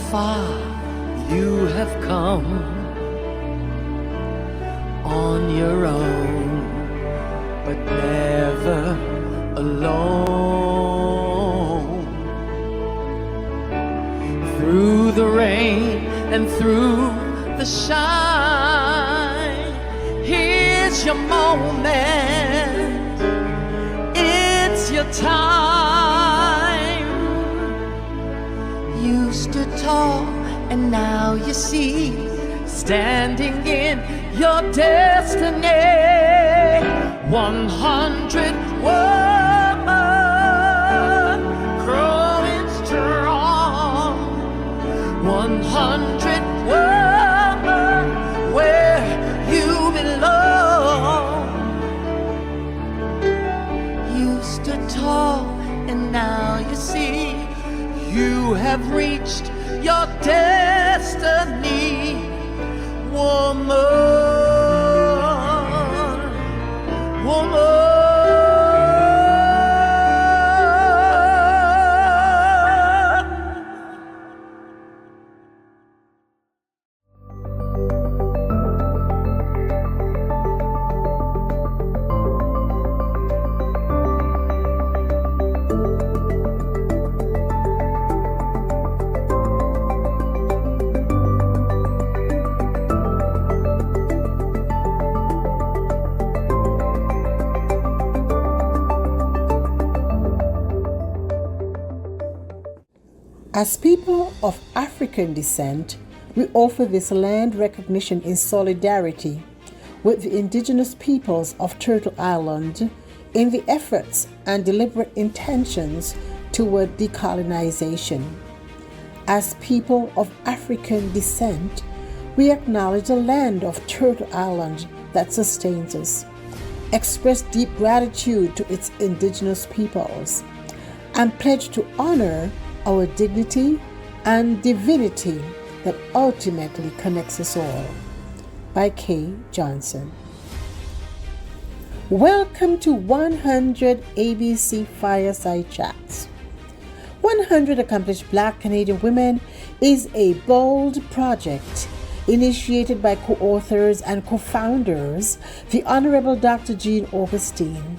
far you have come on your own, but never alone. Through the rain and through the shine, here's your moment, it's your time. You stood tall and now you see, standing in your destiny. 100 women growing strong. 100 women where you belong. You stood tall and now you see, you have reached your destiny. Woman, woman. As people of African descent, we offer this land recognition in solidarity with the indigenous peoples of Turtle Island in the efforts and deliberate intentions toward decolonization. As people of African descent, we acknowledge the land of Turtle Island that sustains us, express deep gratitude to its indigenous peoples, and pledge to honor our dignity and divinity that ultimately connects us all. By Kay Johnson. Welcome to 100 ABC Fireside Chats. 100 Accomplished Black Canadian Women is a bold project initiated by co-authors and co-founders, the Honorable Dr. Jean Augustine,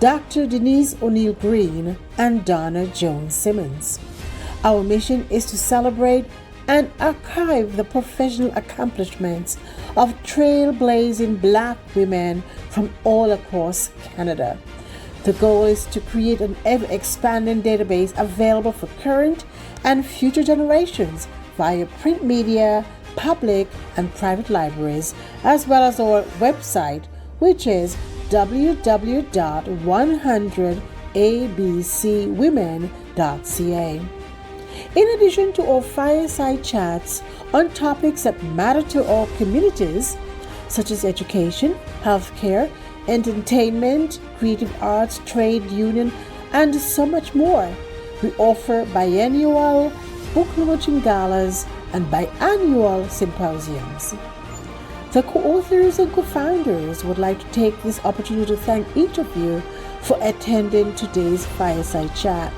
Dr. Denise O'Neill Green, and Donna Jones Simmons. Our mission is to celebrate and archive the professional accomplishments of trailblazing Black women from all across Canada. The goal is to create an ever-expanding database available for current and future generations via print media, public and private libraries, as well as our website, which is www.100abcwomen.ca. In addition to our fireside chats on topics that matter to our communities, such as education, healthcare, entertainment, creative arts, trade union, and so much more, we offer biennial book launching galas and biannual symposiums. The co-authors and co-founders would like to take this opportunity to thank each of you for attending today's fireside chat.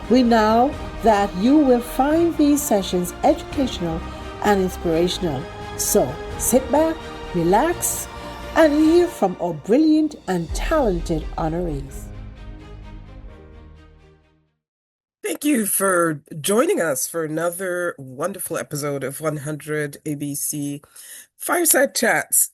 We know that you will find these sessions educational and inspirational. So sit back, relax, and hear from our brilliant and talented honorees. Thank you for joining us for another wonderful episode of 100 ABC Fireside Chats.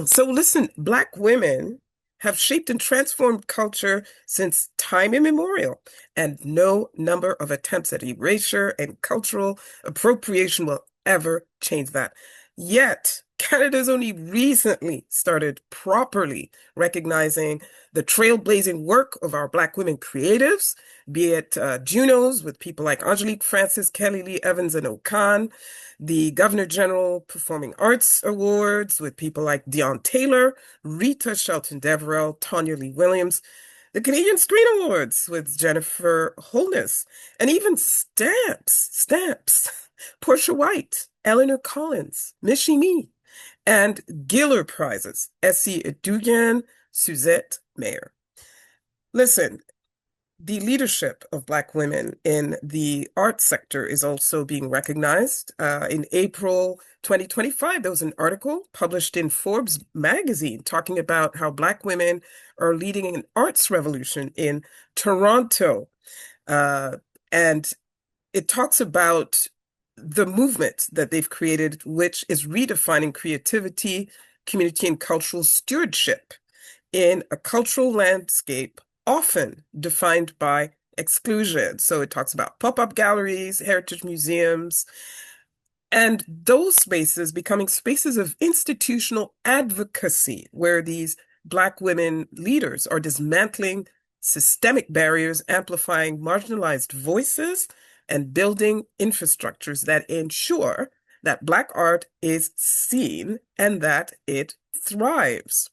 So listen, Black women have shaped and transformed culture since time immemorial, and no number of attempts at erasure and cultural appropriation will ever change that. Yet, Canada's only recently started properly recognizing the trailblazing work of our Black women creatives, be it Junos with people like Angelique Francis, Kelly Lee Evans, and O'Khan, the Governor General Performing Arts Awards with people like Dion Taylor, Rita Shelton Deverell, Tanya Lee Williams, the Canadian Screen Awards with Jennifer Holness, and even Stamps, Portia White, Eleanor Collins, Mishi Me, and Giller Prizes, S.C. Edugan, Suzette Mayer. Listen, the leadership of Black women in the art sector is also being recognized. In April 2025, there was an article published in Forbes magazine talking about how Black women are leading an arts revolution in Toronto. Uh, and it talks about the movement that they've created, which is redefining creativity, community, and cultural stewardship in a cultural landscape often defined by exclusion. So it talks about pop-up galleries, heritage museums, and those spaces becoming spaces of institutional advocacy, where these Black women leaders are dismantling systemic barriers, amplifying marginalized voices, and building infrastructures that ensure that Black art is seen and that it thrives.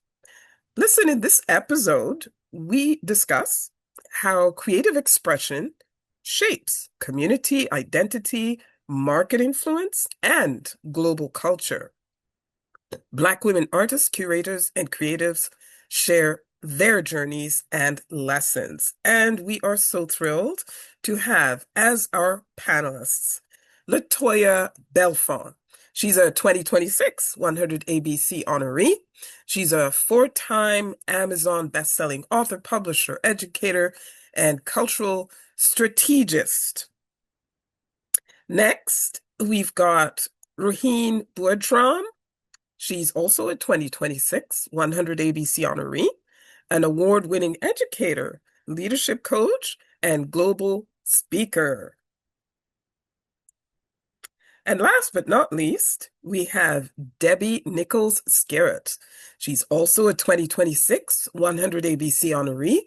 Listen, in this episode, we discuss how creative expression shapes community identity, market influence, and global culture. Black women artists, curators, and creatives share their journeys and lessons. And we are so thrilled to have as our panelists Latoya Belfont. She's a 2026 100 ABC honoree. She's a four-time Amazon bestselling author, publisher, educator, and cultural strategist. Next, we've got Ruheen Boudram. She's also a 2026 100 ABC honoree, an award-winning educator, leadership coach, and global speaker. And last but not least, we have Debbie Nichols Scarrett. She's also a 2026 100 ABC honoree,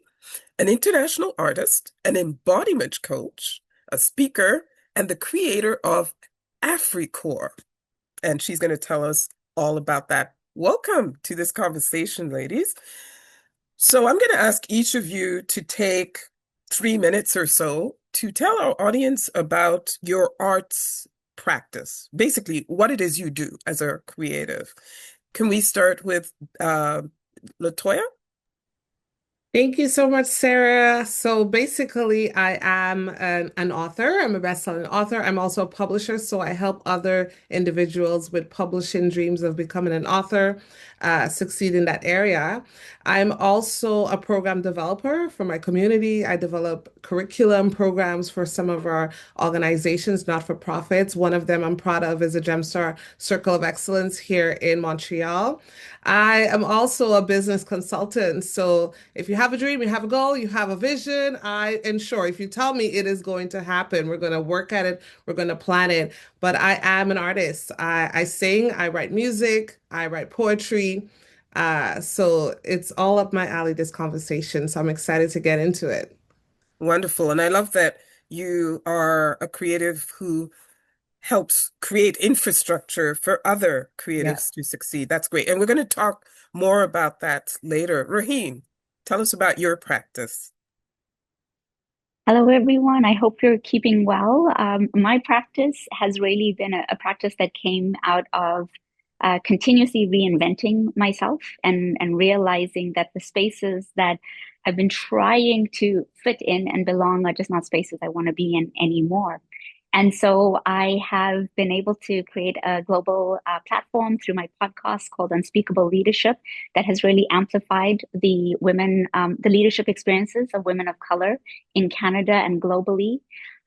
an international artist, an embodiment coach, a speaker, and the creator of AfriCore. And she's going to tell us all about that. Welcome to this conversation, ladies. So I'm going to ask each of you to take 3 minutes or so to tell our audience about your arts practice, basically what it is you do as a creative. Can we start with Latoya? Thank you so much, Sarah. So basically, I am an author. I'm a best-selling author. I'm also a publisher, so I help other individuals with publishing dreams of becoming an author, succeed in that area. I'm also a program developer for my community. I develop curriculum programs for some of our organizations, not-for-profits. One of them I'm proud of is a Gemstar Circle of Excellence here in Montreal. I am also a business consultant. So if you have a dream, you have a goal, you have a vision, I ensure if you tell me it is going to happen, we're going to work at it, we're going to plan it. But I am an artist. I sing, I write music, I write poetry. So it's all up my alley, this conversation. So I'm excited to get into it. Wonderful. And I love that you are a creative who helps create infrastructure for other Yeah. creatives to succeed. That's great. And we're going to talk more about that later. Raheen, tell us about your practice. Hello, everyone. I hope you're keeping well. My practice has really been a practice that came out of continuously reinventing myself and realizing that the spaces that I've been trying to fit in and belong are just not spaces I want to be in anymore. And so I have been able to create a global platform through my podcast called Unspeakable Leadership that has really amplified the women, the leadership experiences of women of color in Canada and globally.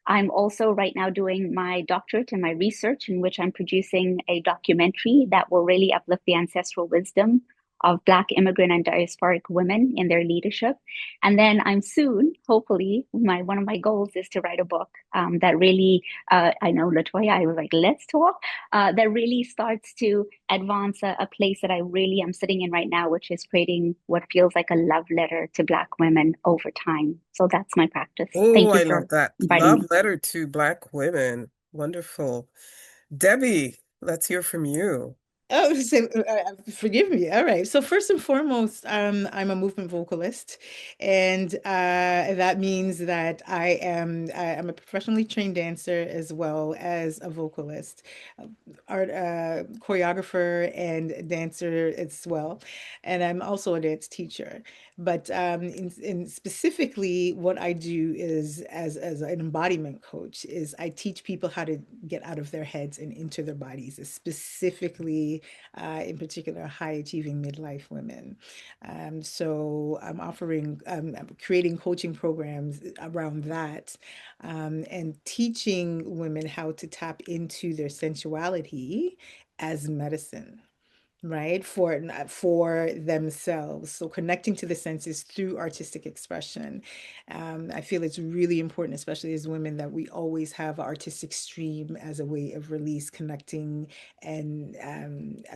I'm also right now doing my doctorate and my research, in which I'm producing a documentary that will really uplift the ancestral wisdom of Black immigrant and diasporic women in their leadership. And then I'm soon, hopefully, one of my goals is to write a book that really, I know Latoya, I was like, let's talk, that really starts to advance a place that I really am sitting in right now, which is creating what feels like a love letter to Black women over time. So that's my practice. Oh, Thank you I for love that. inviting Love me. letter to Black women. Wonderful. Debbie, let's hear from you. Oh, forgive me. All right. So first and foremost, I'm a movement vocalist, and that means that I'm a professionally trained dancer as well as a vocalist, art choreographer and dancer as well, and I'm also a dance teacher. But in specifically, what I do is as an embodiment coach is I teach people how to get out of their heads and into their bodies, specifically in particular, high achieving midlife women. So I'm creating coaching programs around that and teaching women how to tap into their sensuality as medicine, right? For themselves. So connecting to the senses through artistic expression. I feel it's really important, especially as women, that we always have artistic stream as a way of release, connecting and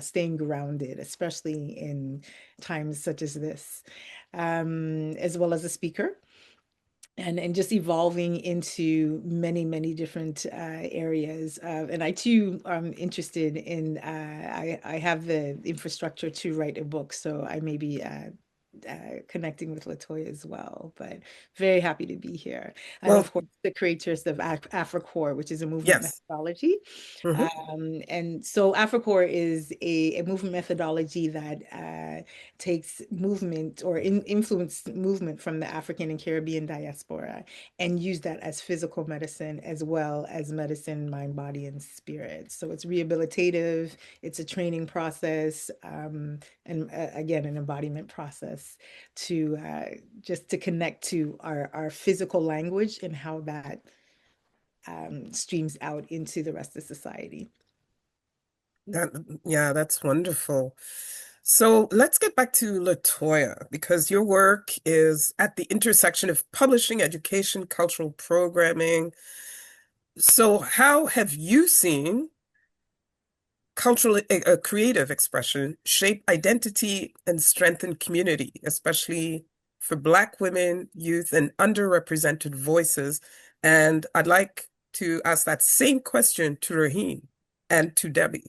staying grounded, especially in times such as this. As well as a speaker and just evolving into many different areas. And I too am interested in, I have the infrastructure to write a book, so I may be connecting with Latoya as well, but very happy to be here. And Well, of course, the creators of AfriCore, which is a movement yes. methodology. Hmm. And so AfriCore is a movement methodology that takes movement or influence movement from the African and Caribbean diaspora and use that as physical medicine as well as medicine, mind, body, and spirit. So it's rehabilitative, it's a training process, and again, an embodiment process to just to connect to our physical language and how that streams out into the rest of society. That, yeah, that's wonderful. So let's get back to Latoya because your work is at the intersection of publishing, education, cultural programming. So how have you seen cultural, creative expression shape identity and strengthen community, especially for Black women, youth, and underrepresented voices? And I'd like to ask that same question to Raheen and to Debbie.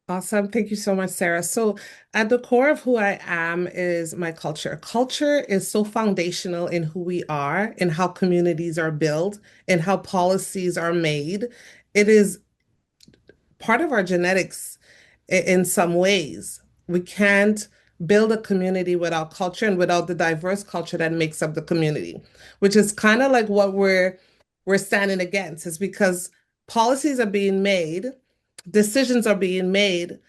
Awesome. Thank you so much, Sarah. So, at the core of who I am is my culture. Culture is so foundational in who we are, in how communities are built, in how policies are made. It is part of our genetics in some ways. We can't build a community without culture and without the diverse culture that makes up the community, which is kind of like what we're standing against, is because policies are being made, decisions are being made,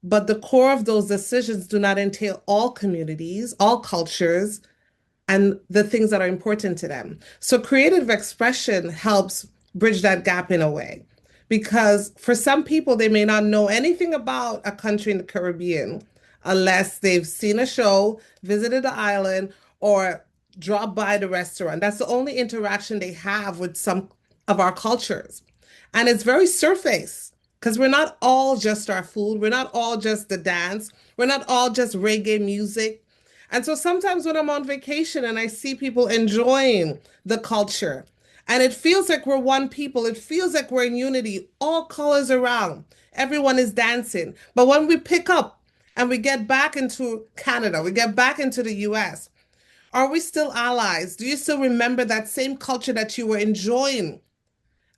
but the core of those decisions do not entail all communities, all cultures, and the things that are important to them. So creative expression helps bridge that gap in a way. Because for some people, they may not know anything about a country in the Caribbean unless they've seen a show, visited the island, or dropped by the restaurant. That's the only interaction they have with some of our cultures. And it's very surface because we're not all just our food. We're not all just the dance. We're not all just reggae music. And so sometimes when I'm on vacation and I see people enjoying the culture, and it feels like we're one people, it feels like we're in unity, all colors around, everyone is dancing. But when we pick up and we get back into Canada, we get back into the US, are we still allies? Do you still remember that same culture that you were enjoying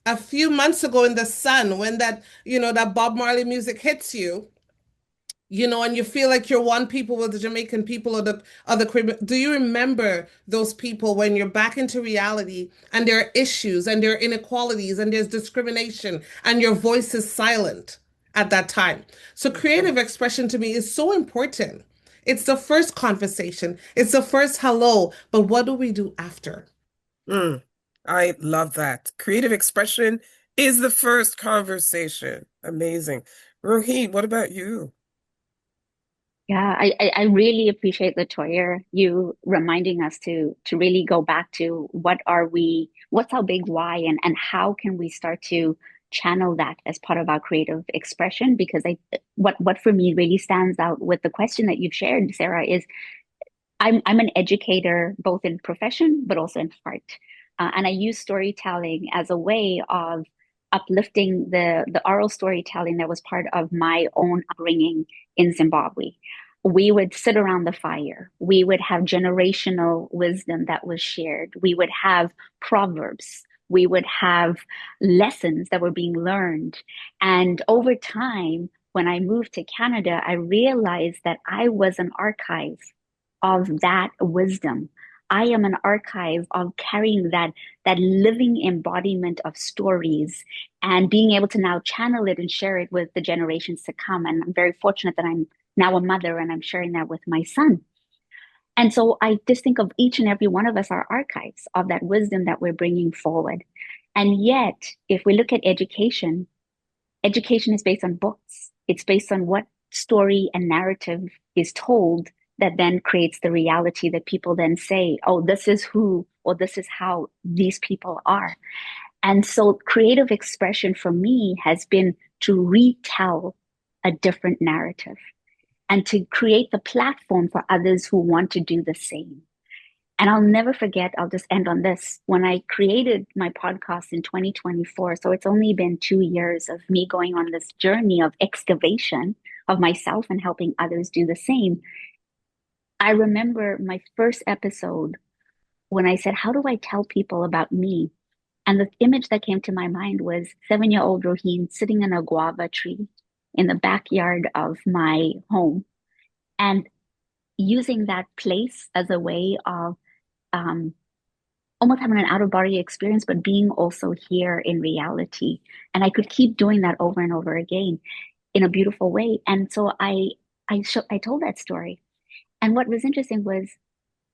a few months ago in the sun when that Bob Marley music hits you? And you feel like you're one people with the Jamaican people or the other Caribbean. Do you remember those people when you're back into reality and there are issues and there are inequalities and there's discrimination and your voice is silent at that time? So creative expression to me is so important. It's the first conversation. It's the first hello, but what do we do after? Mm, I love that. Creative expression is the first conversation. Amazing. Rohit, what about you? Yeah, I really appreciate Latoya, you reminding us to really go back to what's our big why, and how can we start to channel that as part of our creative expression? Because what for me really stands out with the question that you've shared, Sarah, is I'm an educator both in profession but also in heart. And I use storytelling as a way of uplifting the oral storytelling that was part of my own upbringing in Zimbabwe. We would sit around the fire. We would have generational wisdom that was shared. We would have proverbs. We would have lessons that were being learned. And over time, when I moved to Canada, I realized that I was an archive of that wisdom. I am an archive of carrying that living embodiment of stories and being able to now channel it and share it with the generations to come. And I'm very fortunate that I'm now a mother and I'm sharing that with my son. And so I just think of each and every one of us are archives of that wisdom that we're bringing forward. And yet, if we look at education, education is based on books. It's based on what story and narrative is told that then creates the reality that people then say, oh, this is who, or this is how these people are. And so creative expression for me has been to retell a different narrative and to create the platform for others who want to do the same. And I'll never forget, I'll just end on this. When I created my podcast in 2024, so it's only been 2 years of me going on this journey of excavation of myself and helping others do the same. I remember my first episode when I said, how do I tell people about me? And the image that came to my mind was 7-year-old Roheen sitting in a guava tree in the backyard of my home and using that place as a way of um, almost having an out of body experience, but being also here in reality. And I could keep doing that over and over again in a beautiful way. And so I told that story. And what was interesting was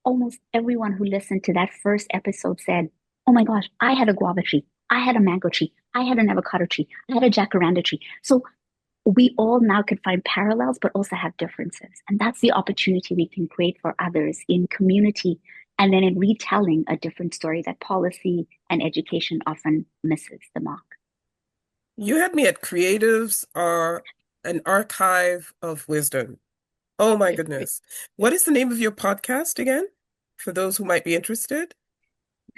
almost everyone who listened to that first episode said, oh my gosh, I had a guava tree. I had a mango tree. I had an avocado tree. I had a jacaranda tree. So we all now could find parallels, but also have differences. And that's the opportunity we can create for others in community and then in retelling a different story that policy and education often misses the mark. You had me at creatives are an archive of wisdom. Oh my goodness. What is the name of your podcast again? For those who might be interested?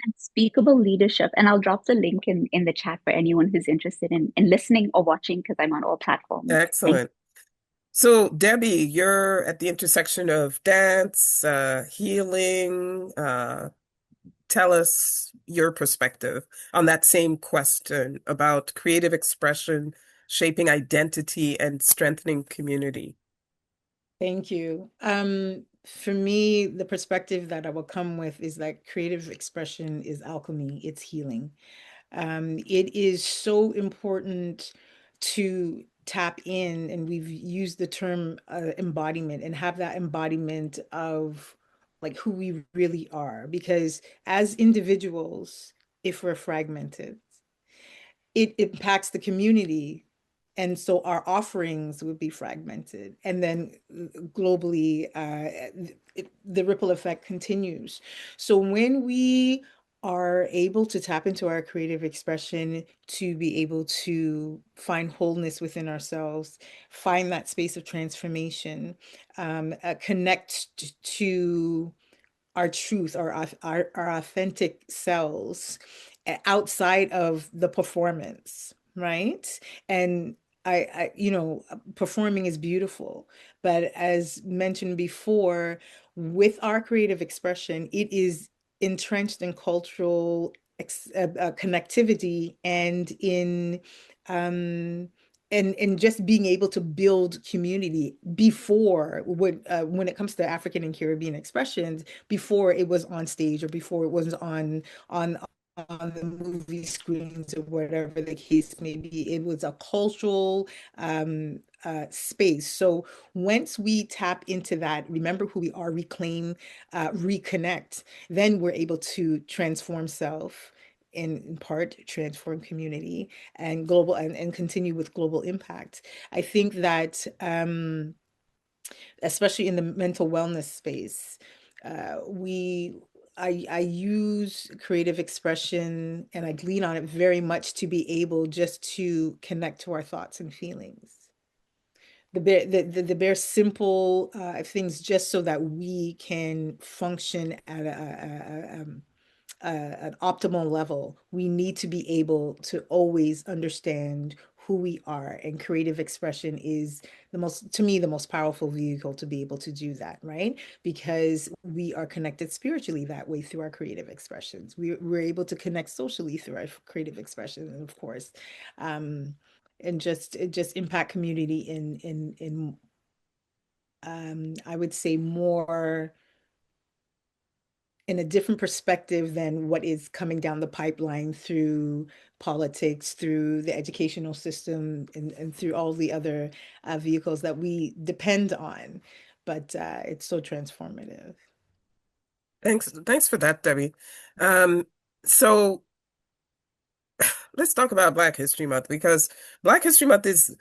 Unspeakable leadership. And I'll drop the link in the chat for anyone who's interested in listening or watching because I'm on all platforms. Excellent. So, Debbie, you're at the intersection of dance, healing. Tell us your perspective on that same question about creative expression, shaping identity, and strengthening community. Thank you. For me, the perspective that I will come with is that creative expression is alchemy, it's healing. It is so important to tap in, and we've used the term embodiment and have that embodiment of like who we really are. Because as individuals, if we're fragmented, it impacts the community. And so our offerings would be fragmented. And then globally, the ripple effect continues. So when we are able to tap into our creative expression to be able to find wholeness within ourselves, find that space of transformation, connect to our truth, our authentic selves outside of the performance, right? And performing is beautiful, but as mentioned before, with our creative expression, it is entrenched in cultural connectivity and in um, and just being able to build community before when it comes to African and Caribbean expressions, before it was on stage or before it was on on the movie screens or whatever the case may be. It was a cultural space. So once we tap into that, remember who we are, reclaim, reconnect, then we're able to transform self, in part transform community and global and continue with global impact. I think that especially in the mental wellness space, we I use creative expression and I lean on it very much to be able just to connect to our thoughts and feelings. The bare simple things just so that we can function at an optimal level, we need to be able to always understand who we are. And creative expression is to me, the most powerful vehicle to be able to do that, right? Because we are connected spiritually that way through our creative expressions. We're able to connect socially through our creative expression, and of course, um, and just impact community in I would say more in a different perspective than what is coming down the pipeline through politics, through the educational system, and through all the other vehicles that we depend on. But it's so transformative. Thanks for that, Debbie. Um, so let's talk about Black History Month because Black History Month is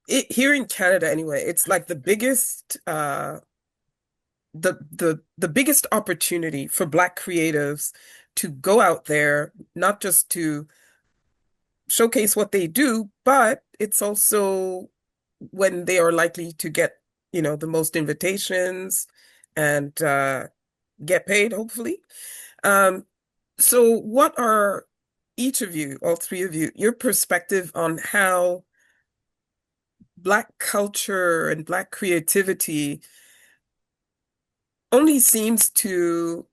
here in Canada anyway. It's like the biggest opportunity for Black creatives to go out there, not just to showcase what they do, but it's also when they are likely to get, the most invitations and get paid, hopefully. Um, so what are each of you, all three of you, your perspective on how Black culture and Black creativity only seems to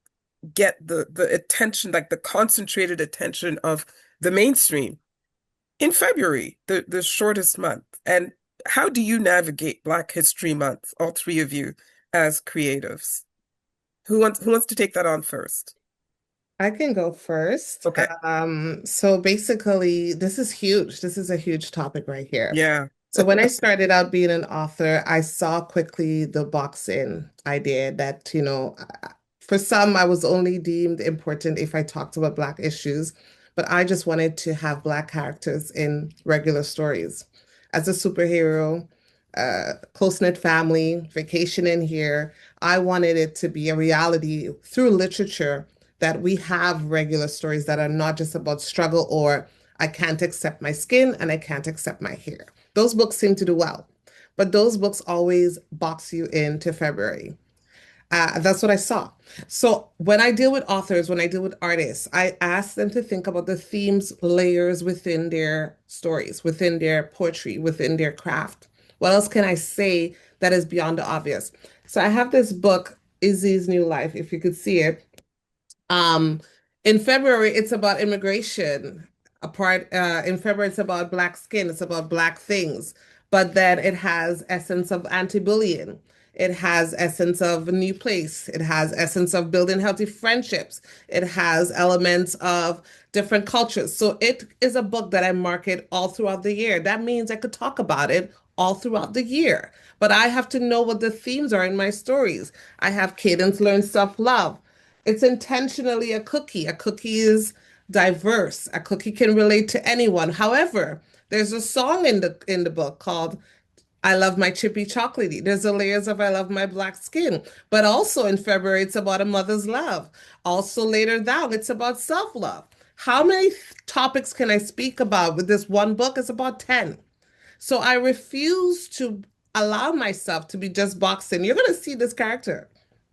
get the attention, like the concentrated attention of the mainstream in February, the shortest month. And how do you navigate Black History Month, all three of you, as creatives? Who wants to take that on first? I can go first. Okay. So basically, this is huge. This is a huge topic right here. Yeah. So when I started out being an author, I saw quickly the boxing idea that, for some, I was only deemed important if I talked about Black issues, but I just wanted to have Black characters in regular stories. As a superhero, close-knit family, vacationing here, I wanted it to be a reality through literature that we have regular stories that are not just about struggle or I can't accept my skin and I can't accept my hair. Those books seem to do well, but those books always box you into February. That's what I saw. So when I deal with authors, when I deal with artists, I ask them to think about the themes, layers within their stories, within their poetry, within their craft. What else can I say that is beyond the obvious? So I have this book, Izzy's New Life, if you could see it. Um, in February, it's about immigration. In February, it's about Black skin, it's about Black things. But then it has essence of anti-bullying. It has essence of a new place. It has essence of building healthy friendships. It has elements of different cultures. So it is a book that I market all throughout the year. That means I could talk about it all throughout the year. But I have to know what the themes are in my stories. I have Cadence Learn Self-Love. It's intentionally a cookie. A cookie is diverse. A cookie can relate to anyone. However, there's a song in the book called I Love My Chippy Chocolatey. There's the layers of I Love My Black Skin. But also in February, it's about a mother's love. Also later down, it's about self-love. How many topics can I speak about with this one book? It's about 10. So I refuse to allow myself to be just boxed in. You're going to see this character,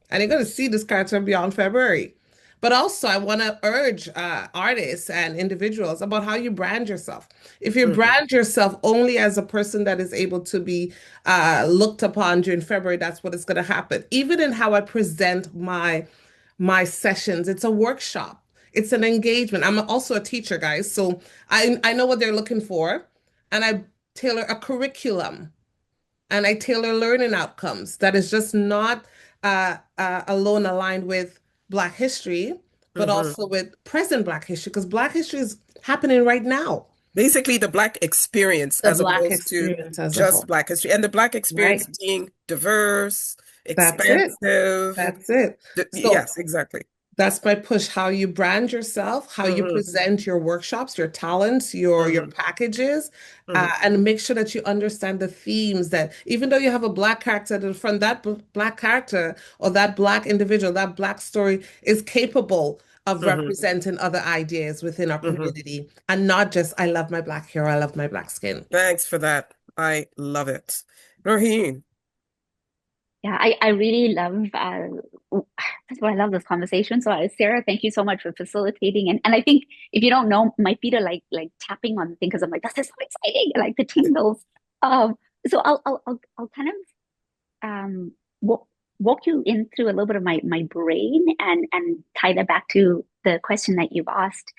and you're going to see this character beyond February. But also, I want to urge artists and individuals about how you brand yourself. If you Mhm. brand yourself only as a person that is able to be looked upon during February, that's what is going to happen. Even in how I present my sessions, it's a workshop. It's an engagement. I'm also a teacher, guys, so I know what they're looking for, and I tailor a curriculum and I tailor learning outcomes that is just not alone aligned with Black history, but Mhm. also with present Black history, because Black history is happening right now. Basically, the Black experience The as Black opposed to experience as a just whole. Black history, and the Black experience Right. being diverse, That's it. expansive. That's it. So Yes, exactly. that's my push, how you brand yourself, how you Hmm. present your workshops, your talents, your Hmm. packages, Hmm. and make sure that you understand the themes that even though you have a Black character at the front, that Black character or that Black individual, that Black story is capable of Hmm. representing other ideas within our Hmm. community and not just I love my Black hair, I love my Black skin. Thanks for that. I love it. Noreen. Yeah, I really love first of all, I love this conversation. So Sarah, thank you so much for facilitating. And I think if you don't know, my feet are like tapping on the thing because I'm like, this is so exciting, like the tingles. Um, so I'll kind of um walk walk you in through a little bit of my brain and tie that back to the question that you've asked.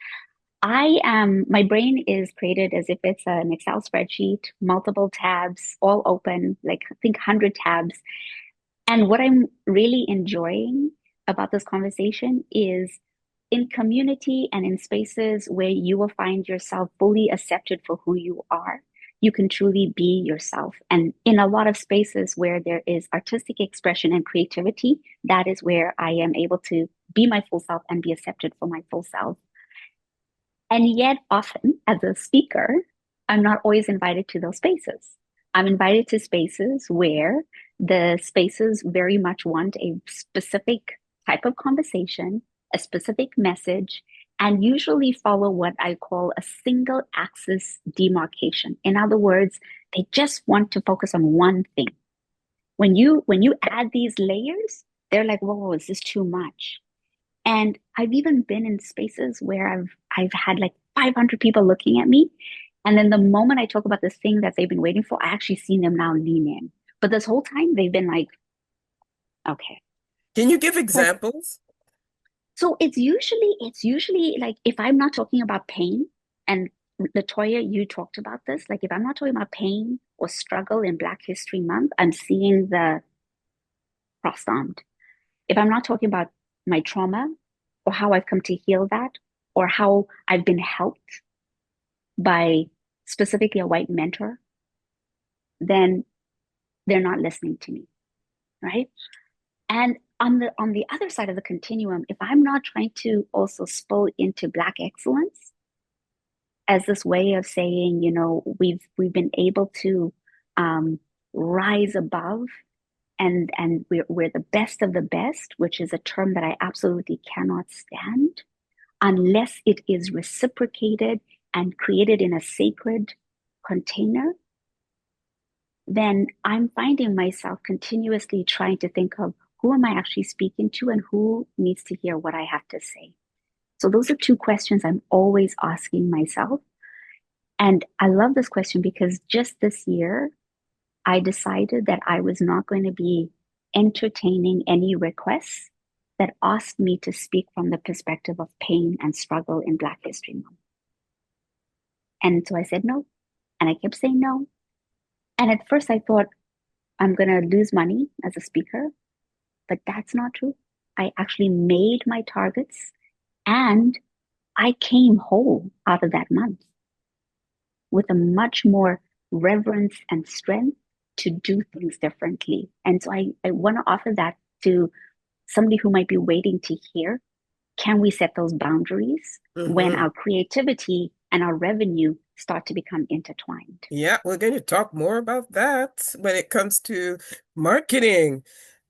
I am my brain is created as if it's an Excel spreadsheet, multiple tabs, all open, like I think 100 tabs. And what I'm really enjoying about this conversation is in community and in spaces where you will find yourself fully accepted for who you are, you can truly be yourself. And in a lot of spaces where there is artistic expression and creativity, that is where I am able to be my full self and be accepted for my full self. And yet, often as a speaker, I'm not always invited to those spaces. I'm invited to spaces where the spaces very much want a specific type of conversation, a specific message, and usually follow what I call a single axis demarcation. In other words, they just want to focus on one thing. When you add these layers, they're like, whoa, is this too much? And I've even been in spaces where I've had like 500 people looking at me. And then the moment I talk about this thing that they've been waiting for, I actually seen them now lean in. But this whole time they've been like, okay. Can you give Like, examples? so it's usually like if I'm not talking about pain, and Latoya, you talked about this, like if I'm not talking about pain or struggle in Black History Month, I'm seeing the cross armed. If I'm not talking about my trauma or how I've come to heal that or how I've been helped by specifically a white mentor, then they're not listening to me, right? And on the other side of the continuum, if I'm not trying to also spill into Black excellence as this way of saying, we've been able to um, rise above and we're the best of the best, which is a term that I absolutely cannot stand unless it is reciprocated and created in a sacred container, then I'm finding myself continuously trying to think of who am I actually speaking to and who needs to hear what I have to say. So those are two questions I'm always asking myself. And I love this question because just this year, I decided that I was not going to be entertaining any requests that asked me to speak from the perspective of pain and struggle in Black History Month. And so I said no. And I kept saying no. And at first I thought I'm going to lose money as a speaker, but that's not true. I actually made my targets and I came whole out of that month with a much more reverence and strength to do things differently. And so I want to offer that to somebody who might be waiting to hear, can we set those boundaries when Mm-hmm. our creativity and our revenue start to become intertwined? Yeah, we're going to talk more about that when it comes to marketing.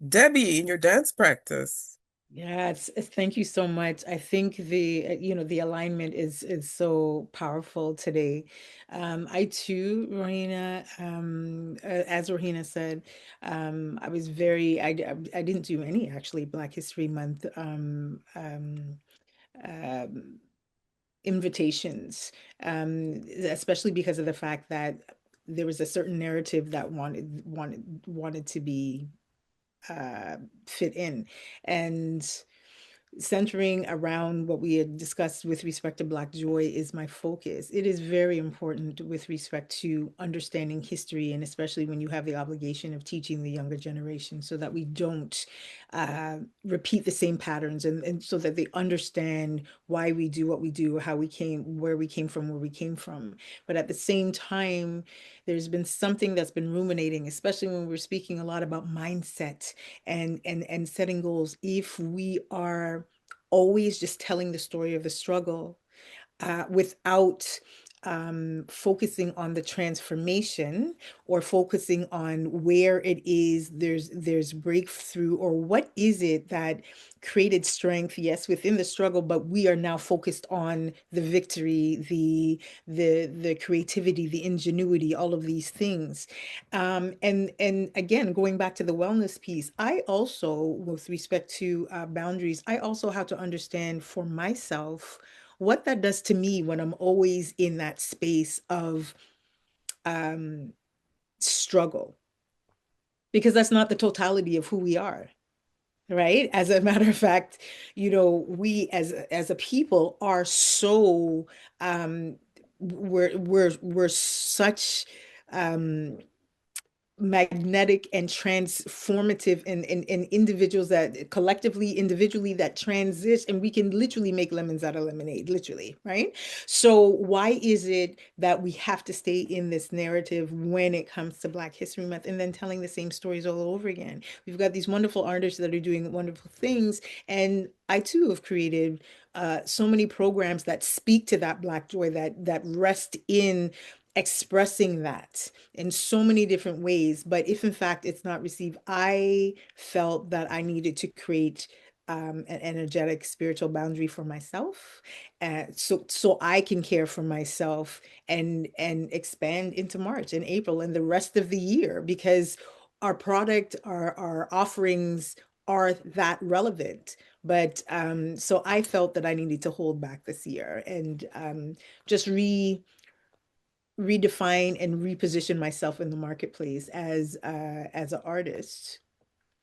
Debbie, in your dance practice. Yes, thank you so much. I think the alignment is so powerful today. I too, Rohina, as Rohina said, I didn't do any actually Black History Month um, invitations, especially because of the fact that there was a certain narrative that wanted to be uh, fit in, and centering around what we had discussed with respect to Black joy is my focus. It is very important with respect to understanding history, and especially when you have the obligation of teaching the younger generation, so that we don't repeat the same patterns, and so that they understand why we do what we do, how we came, where we came from, where we came from. But at the same time, there's been something that's been ruminating, especially when we're speaking a lot about mindset and setting goals. If we are always just telling the story of the struggle without focusing on the transformation or focusing on where it is there's breakthrough, or what is it that created strength, yes, within the struggle, but we are now focused on the victory, the creativity, the ingenuity, all of these things. And again, going back to the wellness piece, I also, with respect to boundaries, I also have to understand for myself what that does to me when I'm always in that space of um, struggle, because that's not the totality of who we are, right? As a matter of fact, we as a people are so we're such um magnetic and transformative and individuals that collectively, individually, that transit, and we can literally make lemons out of lemonade, literally, right? So why is it that we have to stay in this narrative when it comes to Black History Month and then telling the same stories all over again? We've got these wonderful artists that are doing wonderful things, and I too have created so many programs that speak to that Black joy, that rest in expressing that in so many different ways. But if in fact it's not received, I felt that I needed to create an energetic spiritual boundary for myself, so I can care for myself and expand into March and April and the rest of the year, because our product, our offerings are that relevant. But so I felt that I needed to hold back this year and just redefine and reposition myself in the marketplace as an artist.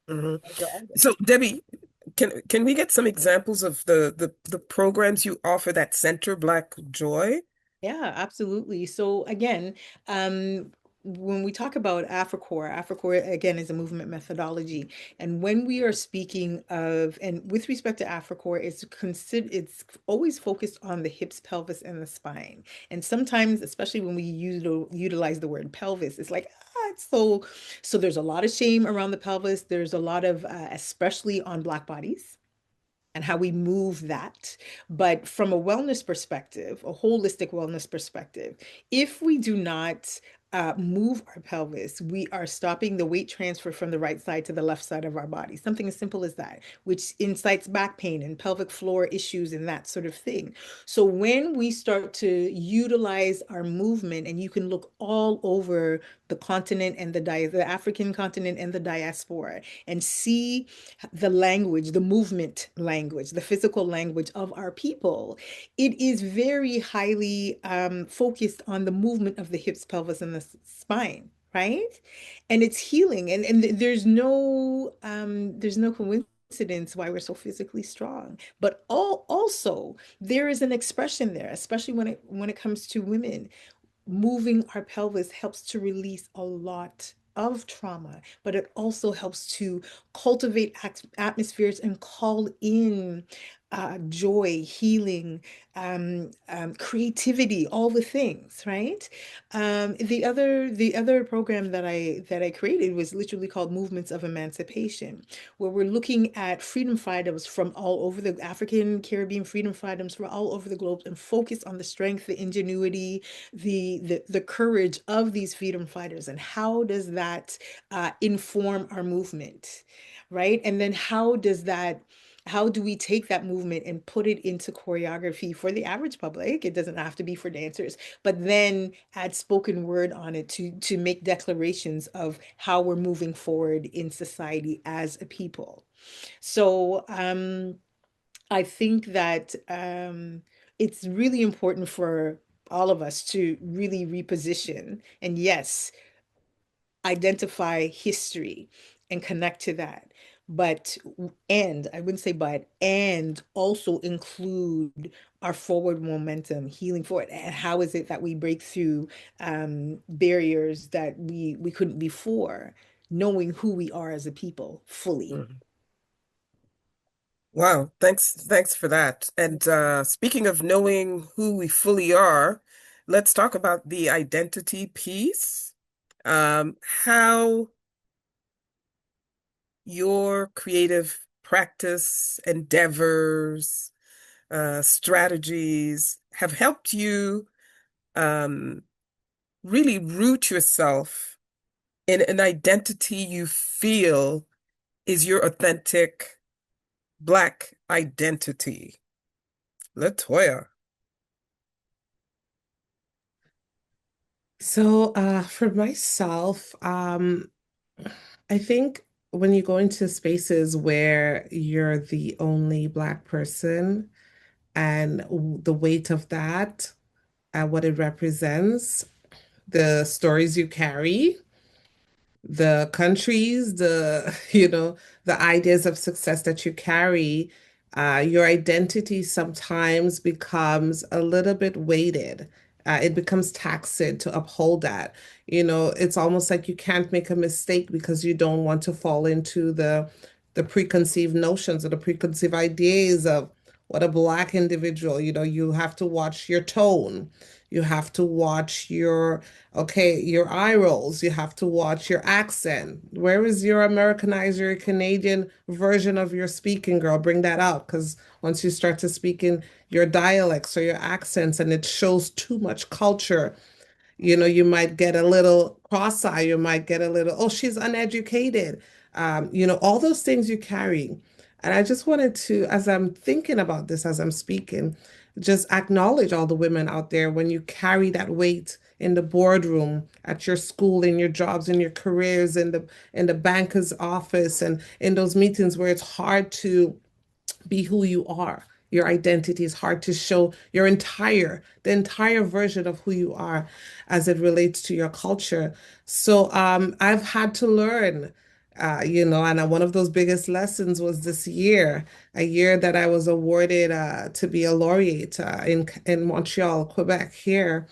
Mhm. As an artist. So, Debbie, can we get some examples of the programs you offer that center Black joy? Yeah, absolutely. So again, when we talk about AfriCore again is a movement methodology. And when we are speaking of, and with respect to AfriCore, it's always focused on the hips, pelvis, and the spine. And sometimes, especially when we utilize the word pelvis, it's like, it's so there's a lot of shame around the pelvis. There's a lot of, especially on Black bodies and how we move that. But from a wellness perspective, a holistic wellness perspective, if we do not move our pelvis, we are stopping the weight transfer from the right side to the left side of our body. Something as simple as that, which incites back pain and pelvic floor issues and that sort of thing. So when we start to utilize our movement, and you can look all over the continent and the African continent and the diaspora, and see the language, the movement language, the physical language of our people, it is very highly focused on the movement of the hips, pelvis, and the spine, right? And it's healing, and there's no coincidence why we're so physically strong. But also there is an expression there, especially when it comes to women. Moving our pelvis helps to release a lot of trauma, but it also helps to cultivate atmospheres and call in joy, healing, creativity, all the things, right? The other program that I created was literally called Movements of Emancipation, where we're looking at freedom fighters from all over the African, Caribbean freedom fighters from all over the globe, and focus on the strength, the ingenuity, the courage of these freedom fighters, and how does that inform our movement, right? And then how do we take that movement and put it into choreography for the average public? It doesn't have to be for dancers, but then add spoken word on it to make declarations of how we're moving forward in society as a people. So I think that it's really important for all of us to really reposition and, yes, identify history and connect to that. But, and I wouldn't say but, and also include our forward momentum, healing forward. And how is it that we break through barriers that we couldn't before, knowing who we are as a people fully? Mhm. Wow, thanks for that. And speaking of knowing who we fully are, let's talk about the identity piece. How your creative practice, endeavors, strategies have helped you um, really root yourself in an identity you feel is your authentic Black identity? Latoya. So, for myself, I think when you go into spaces where you're the only Black person and the weight of that, what it represents, the stories you carry, the countries, the, the ideas of success that you carry, your identity sometimes becomes a little bit weighted. It becomes taxing to uphold that. It's almost like you can't make a mistake because you don't want to fall into the preconceived notions or the preconceived ideas of what a Black individual, you have to watch your tone. You have to watch your eye rolls. You have to watch your accent. Where is your Americanized, your Canadian version of your speaking, girl? Bring that out. Because once you start to speak in your dialects or your accents and it shows too much culture, you might get a little cross-eye, you might get a little, oh, she's uneducated. All those things you carry. And I just wanted to, as I'm thinking about this, as I'm speaking, just acknowledge all the women out there when you carry that weight in the boardroom, at your school, in your jobs, in your careers, in the banker's office, and in those meetings where it's hard to be who you are. Your identity is hard to show the entire version of who you are as it relates to your culture. So I've had to learn, and one of those biggest lessons was this year, a year that I was awarded to be a laureate in Montreal, Quebec here.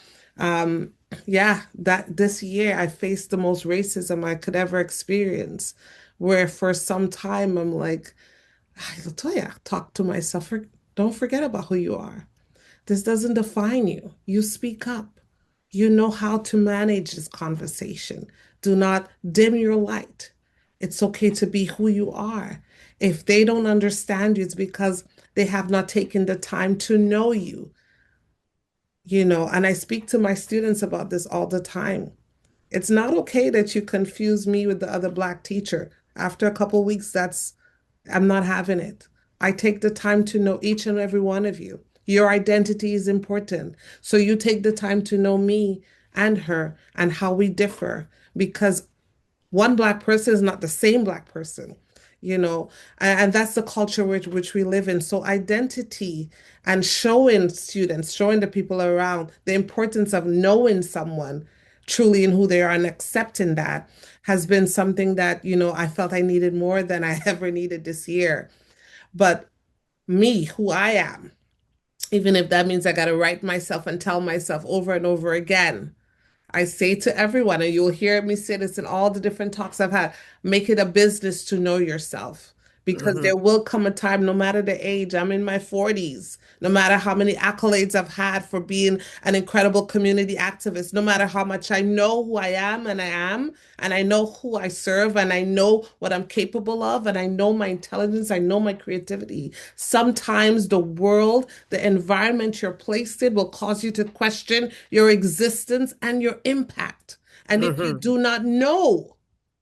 Yeah, that this year I faced the most racism I could ever experience, where for some time I'm like, I'll tell you, talk to myself. Don't forget about who you are. This doesn't define you. You speak up. You know how to manage this conversation. Do not dim your light. It's okay to be who you are. If they don't understand you, it's because they have not taken the time to know you, and I speak to my students about this all the time. It's not okay that you confuse me with the other Black teacher. After a couple weeks, I'm not having it. I take the time to know each and every one of you. Your identity is important. So you take the time to know me and her and how we differ because one Black person is not the same Black person, and that's the culture which we live in. So identity and showing students, showing the people around the importance of knowing someone truly in who they are and accepting that has been something that, I felt I needed more than I ever needed this year. But me, who I am, even if that means I got to write myself and tell myself over and over again, I say to everyone, and you'll hear me say this in all the different talks I've had, make it a business to know yourself. Because Hmm. there will come a time, no matter the age, I'm in my 40s, no matter how many accolades I've had for being an incredible community activist, no matter how much I know who I am, and I know who I serve, and I know what I'm capable of, and I know my intelligence, I know my creativity. Sometimes the world, the environment you're placed in will cause you to question your existence and your impact. And if you Hmm. do not know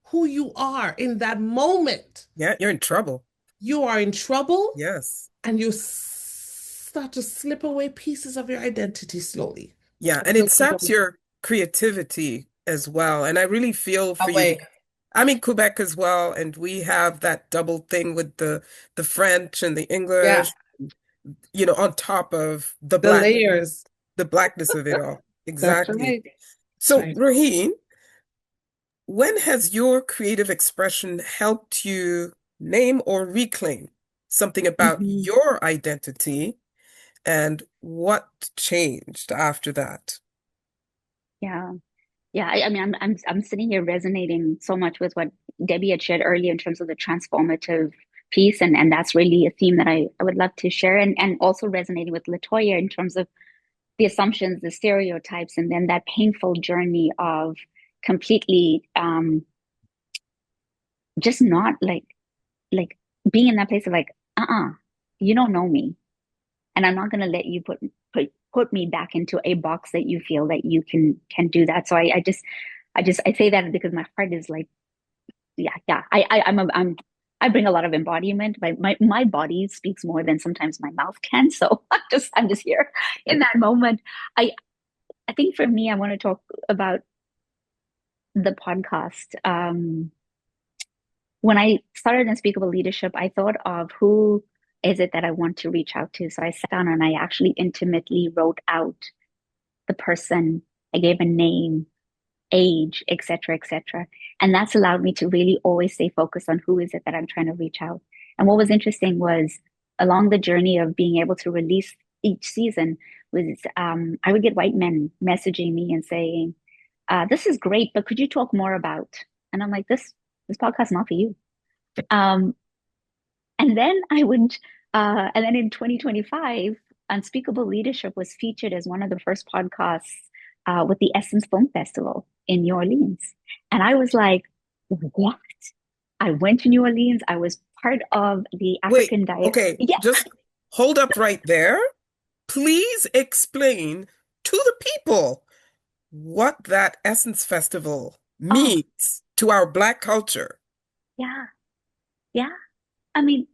who you are in that moment, Yeah, you're in trouble. you are in trouble Yes. and you start to slip away pieces of your identity slowly. Yeah, and Until it you saps don't your creativity as well. And I really feel for you away. because I'm in Quebec as well, and we have that double thing with the French and the Yeah, English, on top of the layers. the blackness of it all. That's Exactly. right. That's So, right. Raheen, when has your creative expression helped you name or reclaim something about Mhm. your identity, and what changed after that? Yeah. Yeah, I mean, I'm sitting here resonating so much with what Debbie had shared earlier in terms of the transformative piece, and that's really a theme that I would love to share, and also resonating with Latoya in terms of the assumptions, the stereotypes, and then that painful journey of completely just not like being in that place of like, you don't know me, and I'm not gonna let you put put me back into a box that you feel that you can do that. So I say that because my heart is like, yeah, yeah. I bring a lot of embodiment. My body speaks more than sometimes my mouth can. So I'm just here in that moment. I I think for me, I want to talk about the podcast. When I started Unspeakable Leadership, I thought of who is it that I want to reach out to. So I sat down and I actually intimately wrote out the person. I gave a name, age, etc., etc. And that's allowed me to really always stay focused on who is it that I'm trying to reach out. And what was interesting was along the journey of being able to release each season was I would get white men messaging me and saying, "This is great, but could you talk more about?" And I'm like, "This podcast is not for you." Um, and then and then in 2025, Unspeakable Leadership was featured as one of the first podcasts with the Essence Film Festival in New Orleans. And I was like, what? I went to New Orleans. I was part of the Wait, African Diet. okay, Yeah, just hold up right there. Please explain to the people what that Essence Festival oh, means to our Black culture. yeah, yeah. I mean,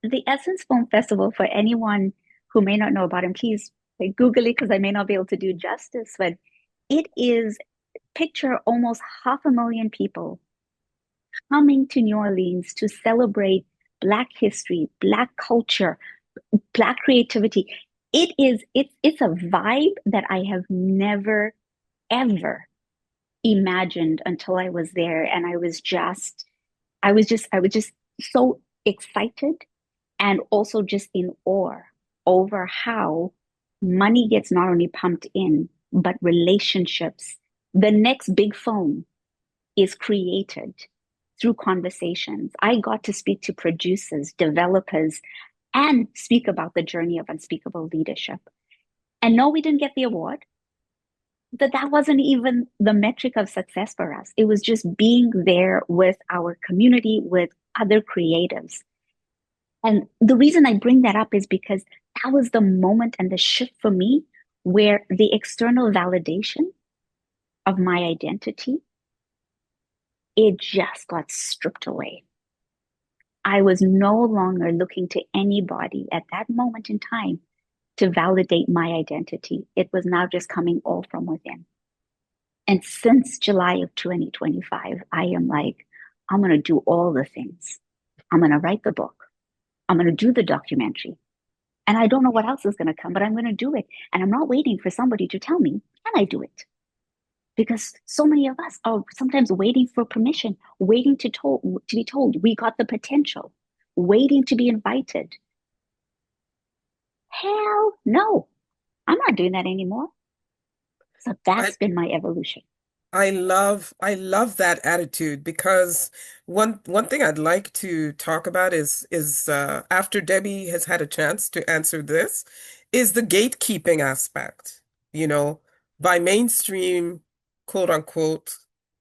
the Essence Film Festival, for anyone who may not know about it, please like, Google it because I may not be able to do justice, but it is picture almost 500,000 people coming to New Orleans to celebrate Black history, Black culture, Black creativity. It's a vibe that I have never ever imagined until I was there, and I was just so excited and also just in awe over how money gets not only pumped in, but relationships. The next big phone is created through conversations. I got to speak to producers, developers, and speak about the journey of unspeakable leadership. And no, we didn't get the award. That wasn't even the metric of success for us. It was just being there with our community, with other creatives. And the reason I bring that up is because that was the moment and the shift for me where the external validation of my identity, it just got stripped away. I was no longer looking to anybody at that moment in time to validate my identity. It was now just coming all from within. And since July of 2025, I am like, I'm going to do all the things. I'm going to write the book. I'm going to do the documentary. And I don't know what else is going to come, but I'm going to do it. And I'm not waiting for somebody to tell me, can I do it? Because so many of us are sometimes waiting for permission, waiting to be told we got the potential, waiting to be invited. Hell no, I'm not doing that anymore. So I, that's been my evolution. I love that attitude because one thing I'd like to talk about is after Debbie has had a chance to answer this, is the gatekeeping aspect, you know, by mainstream quote unquote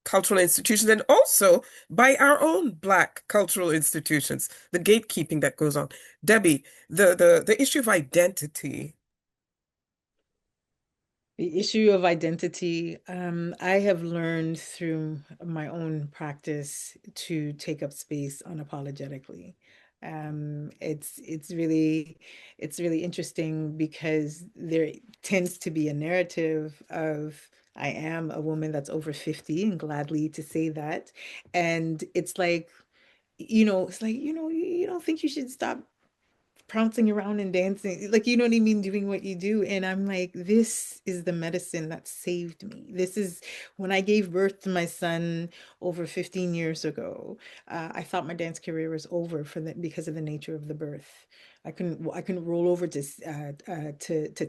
cultural institutions and also by our own Black cultural institutions, the gatekeeping that goes on. Debbie, the issue of identity. The issue of identity, I have learned through my own practice to take up space unapologetically. It's really interesting because there tends to be a narrative of I am a woman that's over 50 and gladly to say that. And it's like, you don't think you should stop prancing around and dancing, like, you know what I mean, doing what you do. And I'm like, this is the medicine that saved me. This is when I gave birth to my son over 15 years ago. I thought my dance career was over because of the nature of the birth. I couldn't roll over to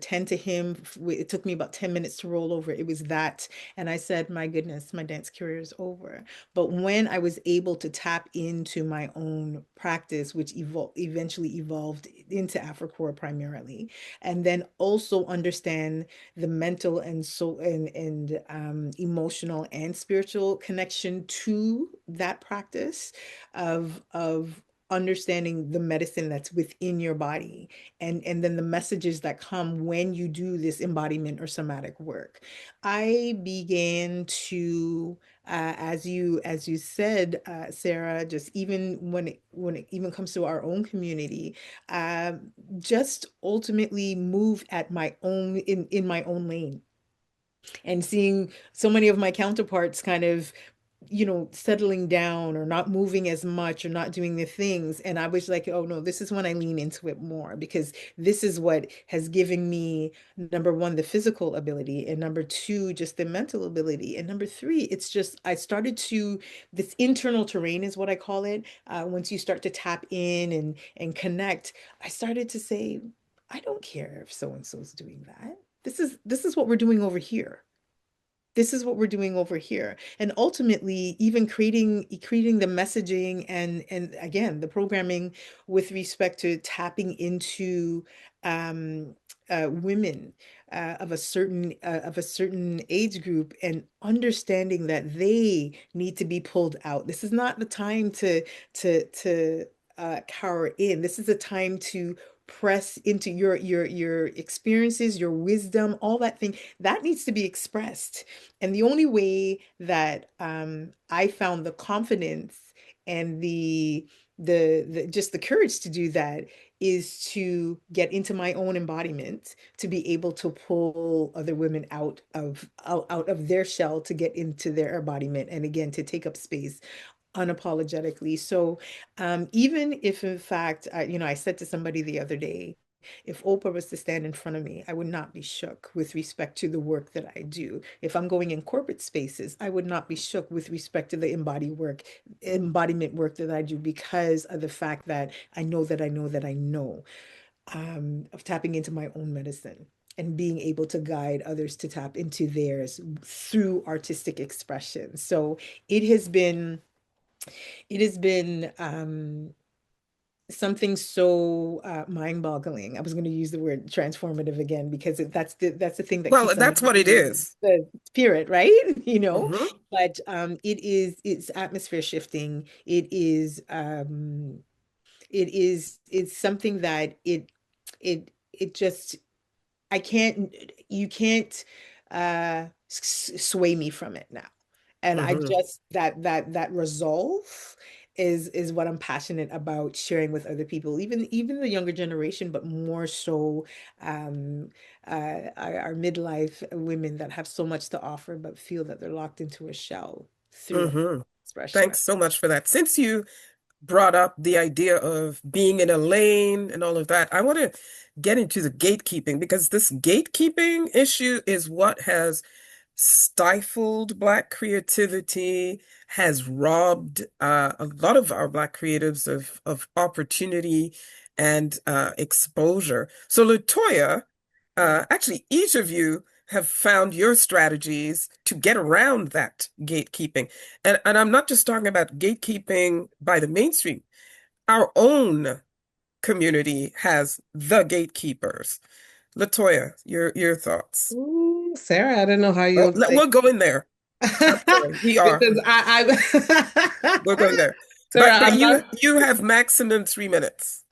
tend to him. It took me about 10 minutes to roll over. It was that. And I said, my goodness, my dance career is over. But when I was able to tap into my own practice, which eventually evolved into Afrocore primarily, and then also understand the mental and emotional and spiritual connection to that practice of understanding the medicine that's within your body, and then the messages that come when you do this embodiment or somatic work. I began to as you said, Sarah, just even when it even comes to our own community, just ultimately move at my own in my own lane, and seeing so many of my counterparts kind of, settling down or not moving as much or not doing the things. And I was like, oh no, this is when I lean into it more, because this is what has given me, number one, the physical ability, and number two, just the mental ability. And number three, it's just, I started to, this internal terrain is what I call it. Once you start to tap in and connect, I started to say, I don't care if so and so's doing that. This is what we're doing over here. This is what we're doing over here. And ultimately, even creating the messaging and again the programming with respect to tapping into um women of a certain age group, and understanding that they need to be pulled out. This is not the time to cower in. This is a time to press into your experiences, your wisdom, all that thing that needs to be expressed. And the only way that I found the confidence and the just the courage to do that is to get into my own embodiment, to be able to pull other women out of their shell, to get into their embodiment, and again to take up space unapologetically. So even if in fact, I said to somebody the other day, if Oprah was to stand in front of me, I would not be shook with respect to the work that I do. If I'm going in corporate spaces, I would not be shook with respect to the embodiment work that I do, because of the fact that I know of tapping into my own medicine and being able to guide others to tap into theirs through artistic expression. So it has been it has been something so mind-boggling. I was going to use the word transformative again, because that's the thing that Well, keeps on that's what it is. the spirit, right? Hmm. But it's atmosphere shifting. It's something that it just I can't, you can't sway me from it now. And I Hmm. just that resolve is what I'm passionate about sharing with other people, even the younger generation, but more so our midlife women that have so much to offer but feel that they're locked into a shell through Hmm. expression. Thanks so much for that. Since you brought up the idea of being in a lane and all of that, I want to get into the gatekeeping, because this gatekeeping issue is what has stifled Black creativity, has robbed a lot of our Black creatives of opportunity and exposure. So, Latoya, actually, each of you have found your strategies to get around that gatekeeping. And I'm not just talking about gatekeeping by the mainstream. Our own community has the gatekeepers. Latoya, your thoughts. Ooh, Sarah, I don't know how Oh, you'll like we'll go in there. I'm sorry, we are. because We're going there. Sarah, But I'm not you have maximum 3 minutes.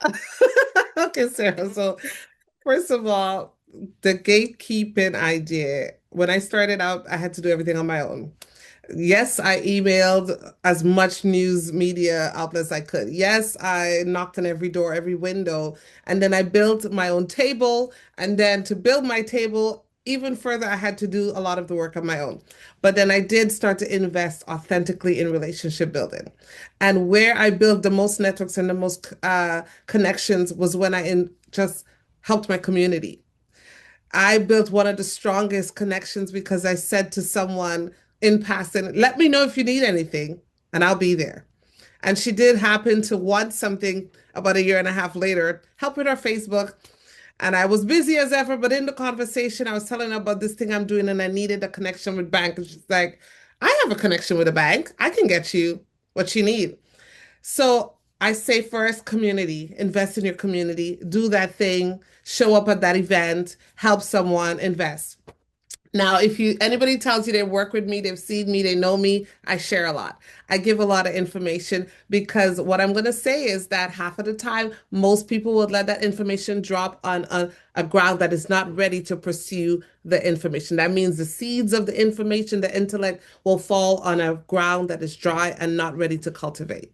okay, Sarah. So first of all, the gatekeeping idea, when I started out, I had to do everything on my own. Yes, I emailed as much news media outlets I could. Yes, I knocked on every door, every window, and then I built my own table. And then to build my table even further, I had to do a lot of the work on my own. But then I did start to invest authentically in relationship building. And where I built the most networks and the most connections was when just helped my community. I built one of the strongest connections because I said to someone in passing, let me know if you need anything and I'll be there. And she did happen to want something about a year and a half later, help with her Facebook. And I was busy as ever, but in the conversation, I was telling her about this thing I'm doing and I needed a connection with bank. And she's like, I have a connection with a bank. I can get you what you need. So I say first, community, invest in your community, do that thing, show up at that event, help someone, invest. Now, if anybody tells you they work with me, they've seen me, they know me, I share a lot. I give a lot of information because what I'm going to say is that half of the time, most people would let that information drop on a ground that is not ready to pursue the information. That means the seeds of the information, the intellect will fall on a ground that is dry and not ready to cultivate.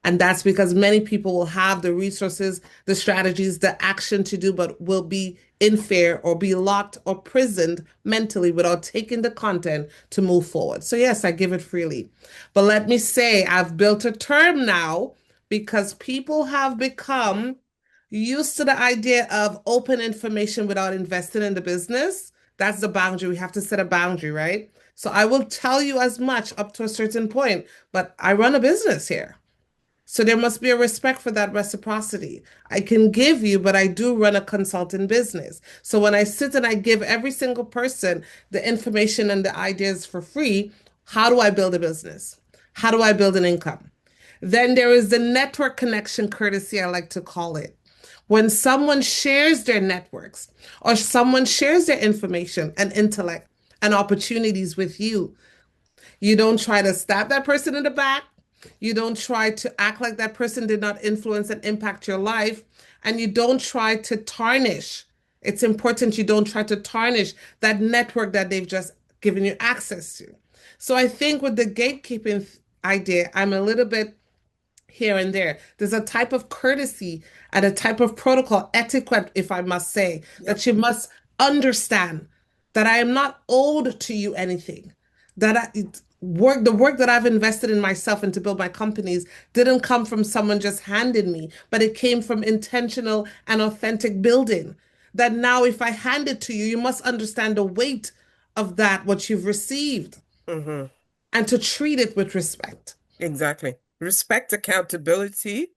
And that's because many people will have the resources, the strategies, the action to do, but will be in fear or be locked or prisoned mentally without taking the content to move forward. So, yes, I give it freely. But let me say, I've built a term now because people have become used to the idea of open information without investing in the business. That's the boundary. We have to set a boundary, right? So I will tell you as much up to a certain point, but I run a business here. So there must be a respect for that reciprocity. I can give you, but I do run a consulting business. So when I sit and I give every single person the information and the ideas for free, how do I build a business? How do I build an income? Then there is the network connection courtesy, I like to call it. When someone shares their networks or someone shares their information and intellect and opportunities with you, you don't try to stab that person in the back. You don't try to act like that person did not influence and impact your life. And you don't try to tarnish. It's important you don't try to tarnish that network that they've just given you access to. So I think with the gatekeeping idea, I'm a little bit here and there. There's a type of courtesy and a type of protocol, etiquette, if I must say, Yep. that you must understand that I am not owed to you anything. That the work that I've invested in myself and to build my companies didn't come from someone just handing me, but it came from intentional and authentic building. That now, if I hand it to you, you must understand the weight of that, what you've received, Hmm. and to treat it with respect. Exactly. Respect, accountability,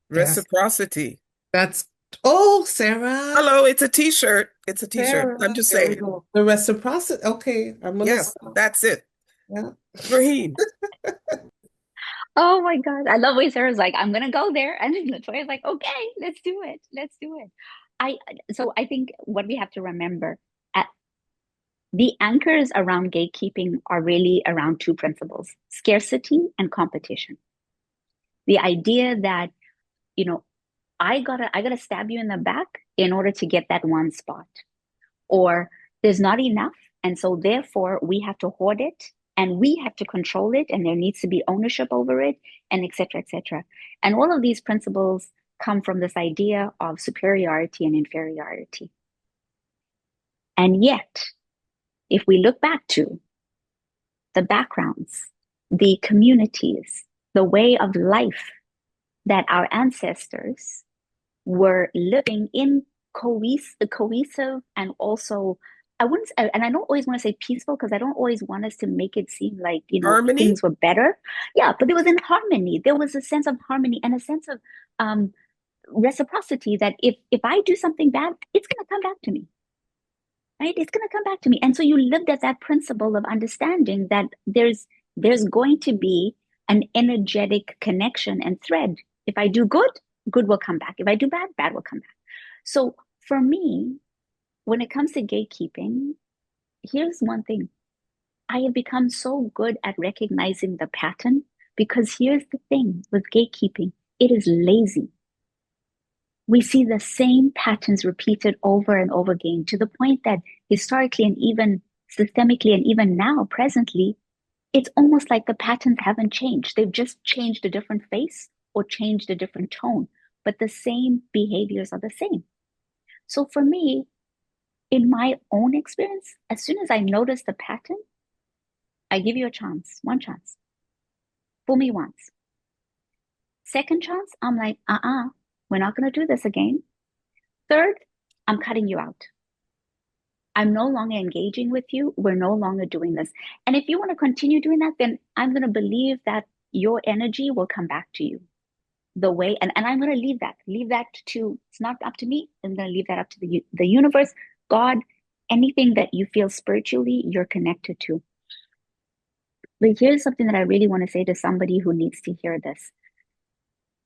Yes. reciprocity. That's, oh, Sarah, Hello, it's a t-shirt. It's a t-shirt. I'm Sarah. just There we saying. go. The reciprocity. Okay, I'm gonna Yes, stop. that's it. Yeah. Raheem. Oh my God. I love when Sarah's like, I'm gonna go there. And then Latoya's like, okay, let's do it. Let's do it. I so I think what we have to remember at the anchors around gatekeeping are really around two principles, scarcity and competition. The idea that, you know, I gotta stab you in the back in order to get that one spot. Or there's not enough. And so therefore we have to hoard it and we have to control it and there needs to be ownership over it and et cetera, et cetera. And all of these principles come from this idea of superiority and inferiority. And yet, if we look back to the backgrounds, the communities, the way of life that our ancestors were living in cohesive and also I wouldn't and I don't always want to say peaceful because I don't always want us to make it seem like, Harmony? things were better. Yeah, but there was in harmony. There was a sense of harmony and a sense of um reciprocity that if I do something bad, it's gonna come back to me. Right? It's gonna come back to me. And so you lived at that principle of understanding that there's going to be an energetic connection and thread. If I do good, good will come back. If I do bad, bad will come back. So for me, when it comes to gatekeeping, here's one thing. I have become so good at recognizing the pattern because here's the thing with gatekeeping, it is lazy. We see the same patterns repeated over and over again to the point that historically and even systemically and even now, presently, it's almost like the patterns haven't changed. They've just changed a different face or changed a different tone, but the same behaviors are the same. So for me, in my own experience, as soon as I notice the pattern, I give you a chance, one chance. Fool me once. Second chance, I'm like, we're not going to do this again. Third, I'm cutting you out. I'm no longer engaging with you. We're no longer doing this. And if you want to continue doing that, then I'm going to believe that your energy will come back to you the way, and I'm going to leave that to, it's not up to me. I'm going to leave that up to the universe, God, anything that you feel spiritually you're connected to. But here's something that I really want to say to somebody who needs to hear this.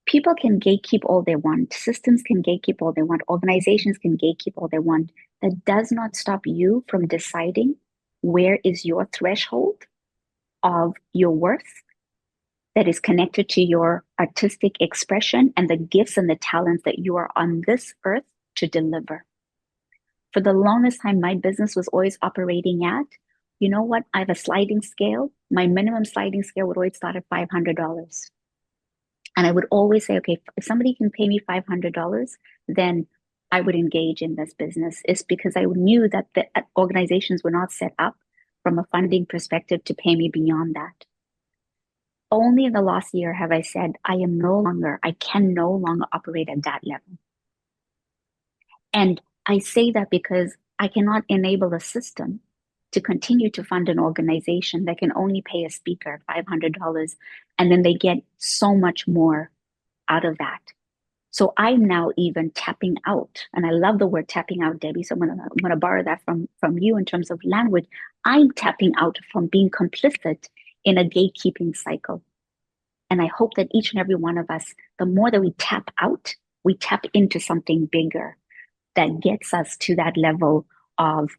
People can gatekeep all they want. Systems can gatekeep all they want. Organizations can gatekeep all they want. That does not stop you from deciding where is your threshold of your worth that is connected to your artistic expression and the gifts and the talents that you are on this earth to deliver. For the longest time, my business was always operating at, you know what? I have a sliding scale. My minimum sliding scale would always start at $500. And I would always say, okay, if somebody can pay me $500, then I would engage in this business. It's because I knew that the organizations were not set up from a funding perspective to pay me beyond that. Only in the last year have I said, I can no longer operate at that level. And I say that because I cannot enable a system to continue to fund an organization that can only pay a speaker $500 and then they get so much more out of that. So I'm now even tapping out, and I love the word tapping out, Debbie. So I'm gonna borrow that from you in terms of language. I'm tapping out from being complicit in a gatekeeping cycle. And I hope that each and every one of us, the more that we tap out, we tap into something bigger that gets us to that level of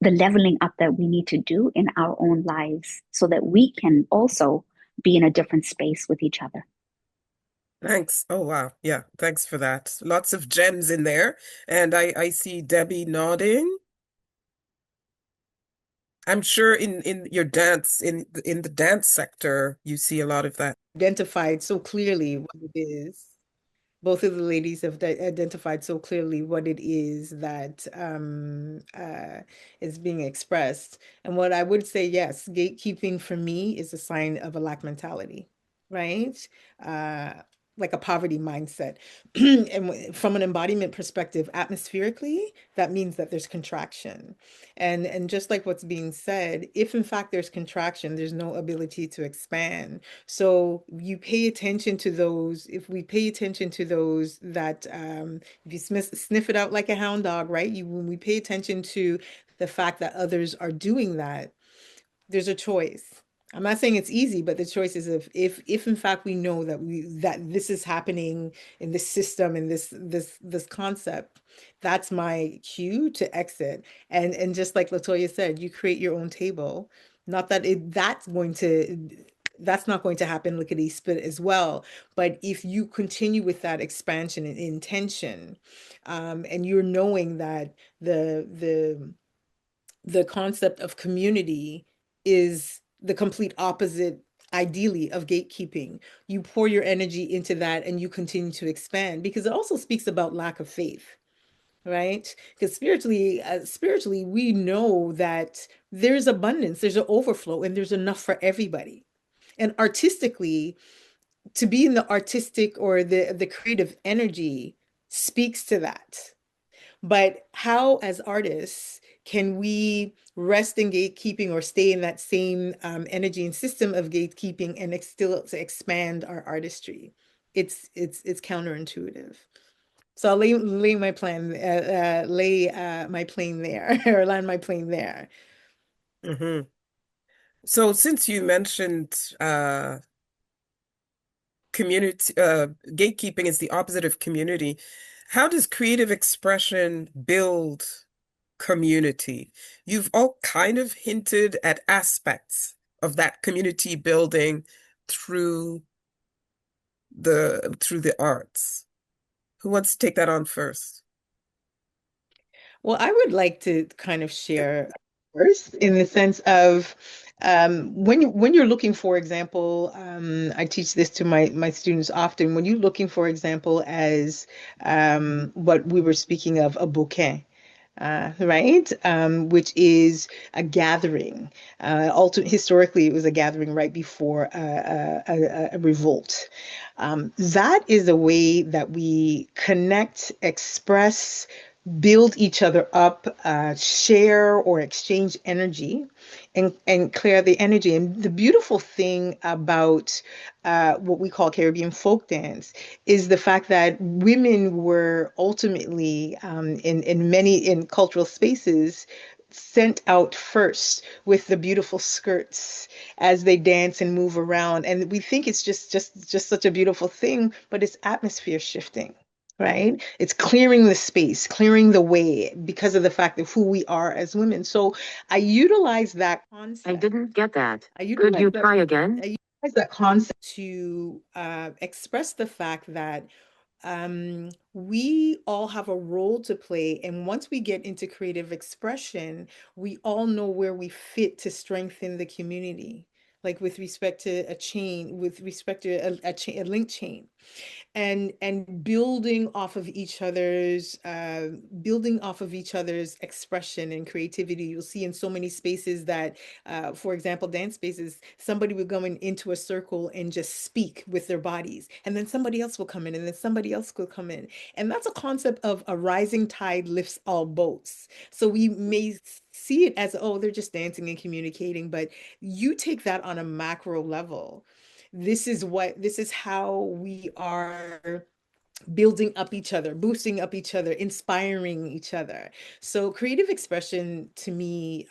the leveling up that we need to do in our own lives so that we can also be in a different space with each other. Thanks. Oh, wow. Yeah, thanks for that. Lots of gems in there. And I see Debbie nodding. I'm sure in your dance, in the dance sector, you see a lot of that. Identified so clearly what it is. Both of the ladies have identified so clearly what it is that is being expressed. And what I would say, yes, gatekeeping for me is a sign of a lack mentality, right? Uh, like a poverty mindset. And from an embodiment perspective, atmospherically, that means that there's contraction. And just like what's being said, if in fact there's contraction, there's no ability to expand. So you pay attention to those, if we pay attention to those that if you sniff it out like a hound dog, right? When we pay attention to the fact that others are doing that, there's a choice. I'm not saying it's easy, but the choice is if in fact we know that this is happening in this system in this concept, that's my cue to exit. And just like Latoya said, you create your own table. Not that that's not going to happen lickety split as well. But if you continue with that expansion and intention, and you're knowing that the concept of community is the complete opposite, ideally, of gatekeeping. You pour your energy into that and you continue to expand because it also speaks about lack of faith, right? Because spiritually, we know that there's abundance, there's an overflow, and there's enough for everybody. And artistically, to be in the artistic or the creative energy speaks to that. But how, as artists, can we rest in gatekeeping or stay in that same energy and system of gatekeeping and still to expand our artistry? It's counterintuitive. So I'll lay my plan, lay my plane there, or land my plane there. Hmm. So since you mentioned community gatekeeping is the opposite of community, how does creative expression build community? You've all kind of hinted at aspects of that community building through the arts. Who wants to take that on first? Well, I would like to kind of share first in the sense of when you're looking, for example, I teach this to my students often. When you're looking, for example, as what we were speaking of, a bouquet. Right, which is a gathering. Historically, it was a gathering right before a revolt. That is a way that we connect, express, build each other up, share or exchange energy, and clear the energy. And the beautiful thing about what we call Caribbean folk dance is the fact that women were ultimately in cultural spaces sent out first with the beautiful skirts as they dance and move around. And we think it's just such a beautiful thing, but it's atmosphere shifting. right? It's clearing the space, clearing the way because of the fact of who we are as women. So I utilize that concept. I didn't get that. I Could utilize you that. try again? I utilize that concept to express the fact that we all have a role to play. And once we get into creative expression, we all know where we fit to strengthen the community. Like with respect to a chain, with respect to a link chain and building off of each other's expression and creativity. You'll see in so many spaces that for example, dance spaces, somebody will go into a circle and just speak with their bodies, and then somebody else will come in, and then somebody else will come in. And that's a concept of a rising tide lifts all boats. So we may see it as, oh, they're just dancing and communicating, but you take that on a macro level. This is how we are building up each other, boosting up each other, inspiring each other. So creative expression to me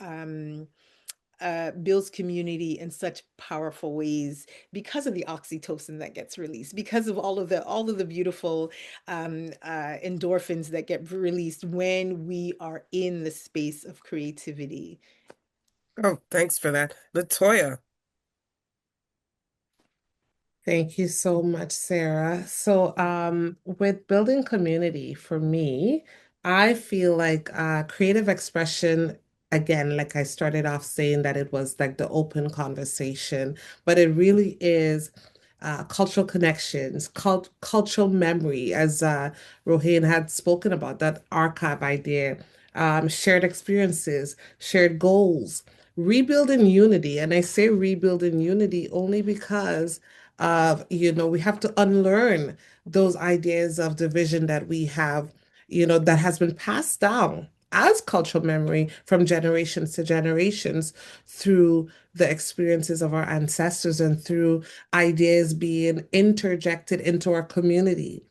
builds community in such powerful ways because of the oxytocin that gets released, because of all of the beautiful endorphins that get released when we are in the space of creativity. Oh, thanks for that. Latoya. Thank you so much, Sarah. So, with building community, for me, I feel like creative expression, again, like I started off saying that it was like the open conversation, but it really is cultural connections, cultural memory, as Rohane had spoken about, that archive idea, shared experiences, shared goals, rebuilding unity. And I say rebuilding unity only because of, we have to unlearn those ideas of division that we have, that has been passed down as cultural memory from generations to generations through the experiences of our ancestors and through ideas being interjected into our community.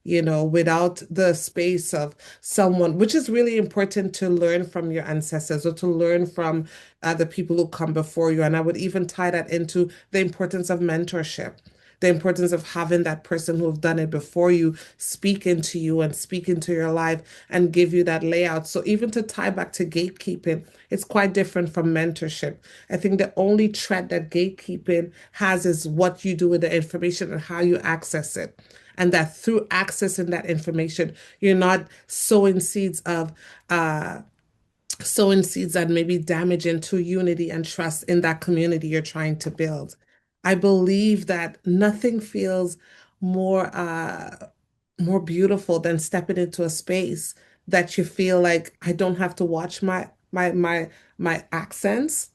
Without the space of someone, which is really important to learn from your ancestors or to learn from the people who come before you. And I would even tie that into the importance of mentorship, the importance of having that person who have done it before you speak into you and speak into your life and give you that layout. So even to tie back to gatekeeping, it's quite different from mentorship. I think the only threat that gatekeeping has is what you do with the information and how you access it. And that through accessing that information, you're not sowing seeds that may be damaging to unity and trust in that community you're trying to build. I believe that nothing feels more more beautiful than stepping into a space that you feel like I don't have to watch my accents.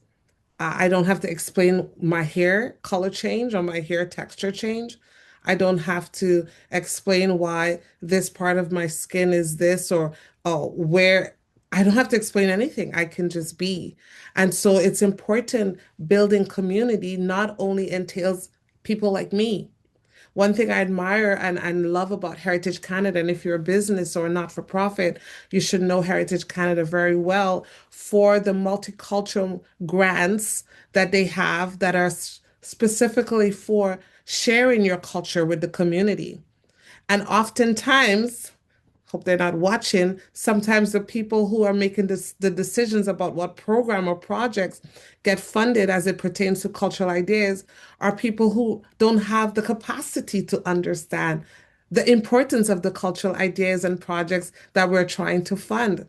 I don't have to explain my hair color change or my hair texture change. I don't have to explain why this part of my skin is this or where I don't have to explain anything. I can just be. And so it's important building community not only entails people like me. One thing I admire and love about Heritage Canada, and if you're a business or a not-for-profit, you should know Heritage Canada very well for the multicultural grants that they have that are specifically for sharing your culture with the community. And oftentimes, hope they're not watching, sometimes the people who are making the decisions about what program or projects get funded as it pertains to cultural ideas are people who don't have the capacity to understand the importance of the cultural ideas and projects that we're trying to fund.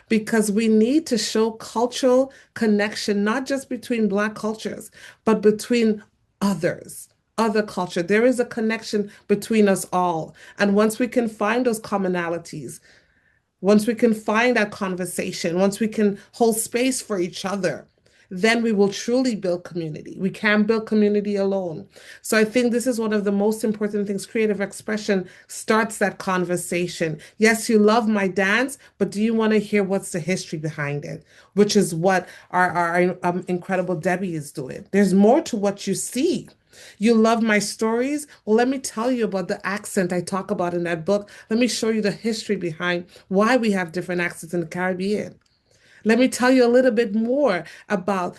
Because we need to show cultural connection, not just between Black cultures, but between others, other culture. There is a connection between us all. And once we can find those commonalities, once we can find that conversation, once we can hold space for each other, then we will truly build community. We can't build community alone. So I think this is one of the most important things. Creative expression starts that conversation. Yes, you love my dance, but do you want to hear what's the history behind it? Which is what our incredible Debbie is doing. There's more to what you see. You love my stories? Well, let me tell you about the accent I talk about in that book. Let me show you the history behind why we have different accents in the Caribbean. Let me tell you a little bit more about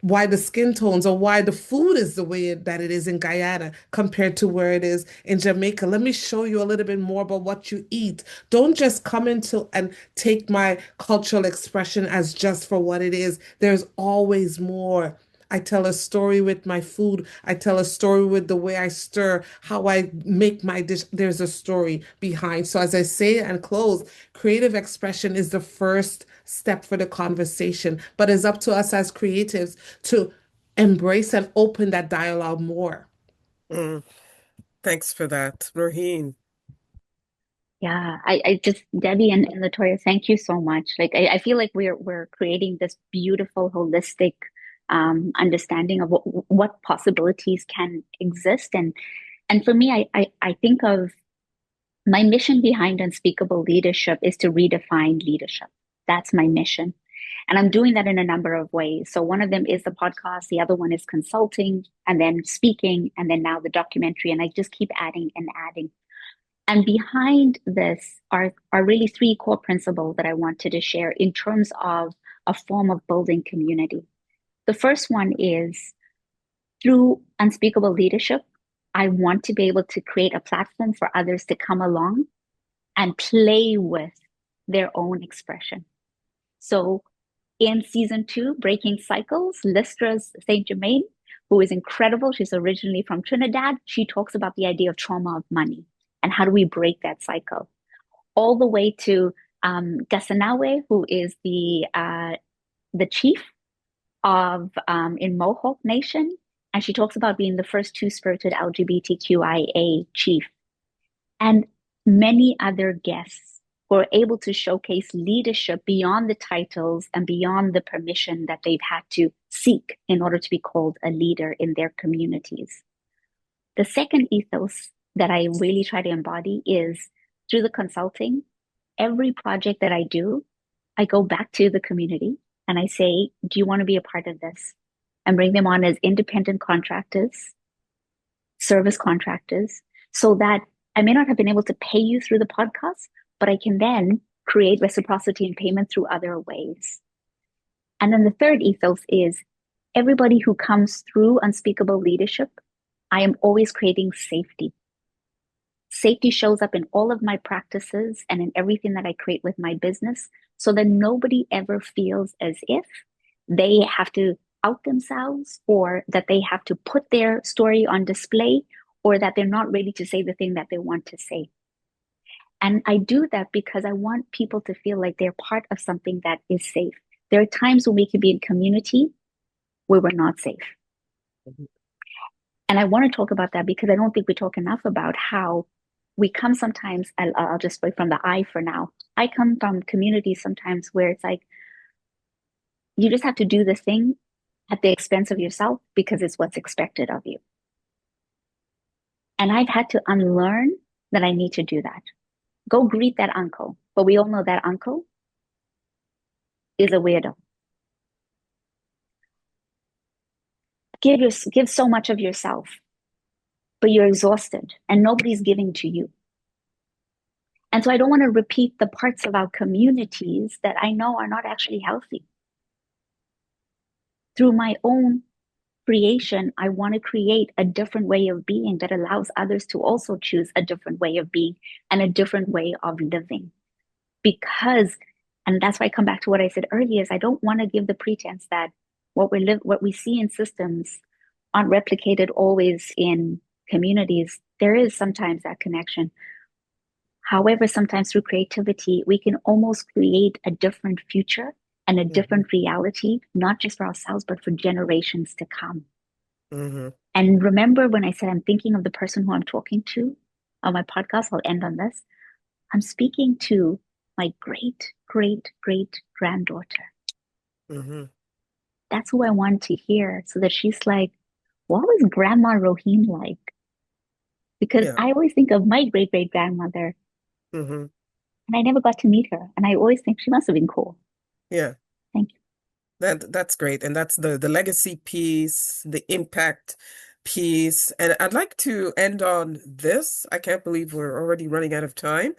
why the skin tones or why the food is the way that it is in Guyana compared to where it is in Jamaica. Let me show you a little bit more about what you eat. Don't just come into and take my cultural expression as just for what it is. There's always more. I tell a story with my food. I tell a story with the way I stir, how I make my dish. There's a story behind. So, as I say and close, creative expression is the first step for the conversation, but it's up to us as creatives to embrace and open that dialogue more. Mm, thanks for that, Roheen. Yeah, I just Debbie and Latoya, thank you so much. Like I feel like we're creating this beautiful, holistic understanding of what possibilities can exist. And for me, I think of my mission behind Unspeakable Leadership is to redefine leadership. That's my mission. And I'm doing that in a number of ways. So one of them is the podcast, the other one is consulting, and then speaking, and then now the documentary. And I just keep adding and adding. And behind this are really three core principles that I wanted to share in terms of a form of building community. The first one is through Unspeakable Leadership, I want to be able to create a platform for others to come along and play with their own expression. So in season 2, Breaking Cycles, Listra's St. Germain, who is incredible, she's originally from Trinidad, she talks about the idea of trauma of money and how do we break that cycle. All the way to Gasanawe, who is the chief of in Mohawk Nation, and she talks about being the first two-spirited LGBTQIA chief, and many other guests who are able to showcase leadership beyond the titles and beyond the permission that they've had to seek in order to be called a leader in their communities. The second ethos that I really try to embody is through the consulting. Every project that I do, I go back to the community and I say, do you want to be a part of this? And bring them on as independent contractors, service contractors, so that I may not have been able to pay you through the podcast, but I can then create reciprocity and payment through other ways. And then the third ethos is everybody who comes through Unspeakable Leadership, I am always creating safety. Safety shows up in all of my practices and in everything that I create with my business so that nobody ever feels as if they have to out themselves or that they have to put their story on display or that they're not ready to say the thing that they want to say. And I do that because I want people to feel like they're part of something that is safe. There are times when we can be in community where we're not safe. Mhm. And I want to talk about that because I don't think we talk enough about how we come sometimes, I'll just speak from the I for now. I come from communities sometimes where it's like, you just have to do the thing at the expense of yourself because it's what's expected of you. And I've had to unlearn that I need to do that. Go greet that uncle. But we all know that uncle is a weirdo. Give so much of yourself, but you're exhausted and nobody's giving to you. And so I don't want to repeat the parts of our communities that I know are not actually healthy. Through my own creation, I want to create a different way of being that allows others to also choose a different way of being and a different way of living. Because, and that's why I come back to what I said earlier, is I don't want to give the pretense that what we see in systems aren't replicated always in communities. There is sometimes that connection. However, sometimes through creativity, we can almost create a different future and a different reality, not just for ourselves, but for generations to come. Mm-hmm. And remember when I said I'm thinking of the person who I'm talking to on my podcast, I'll end on this. I'm speaking to my great, great, great granddaughter. Mm-hmm. That's who I want to hear so that she's like, what was Grandma Roheen like? Because Yeah. I always think of my great great grandmother Mm-hmm. and I never got to meet her. And I always think she must have been cool. Yeah. Thank you. That's great. And that's the legacy piece, the impact piece. And I'd like to end on this. I can't believe we're already running out of time.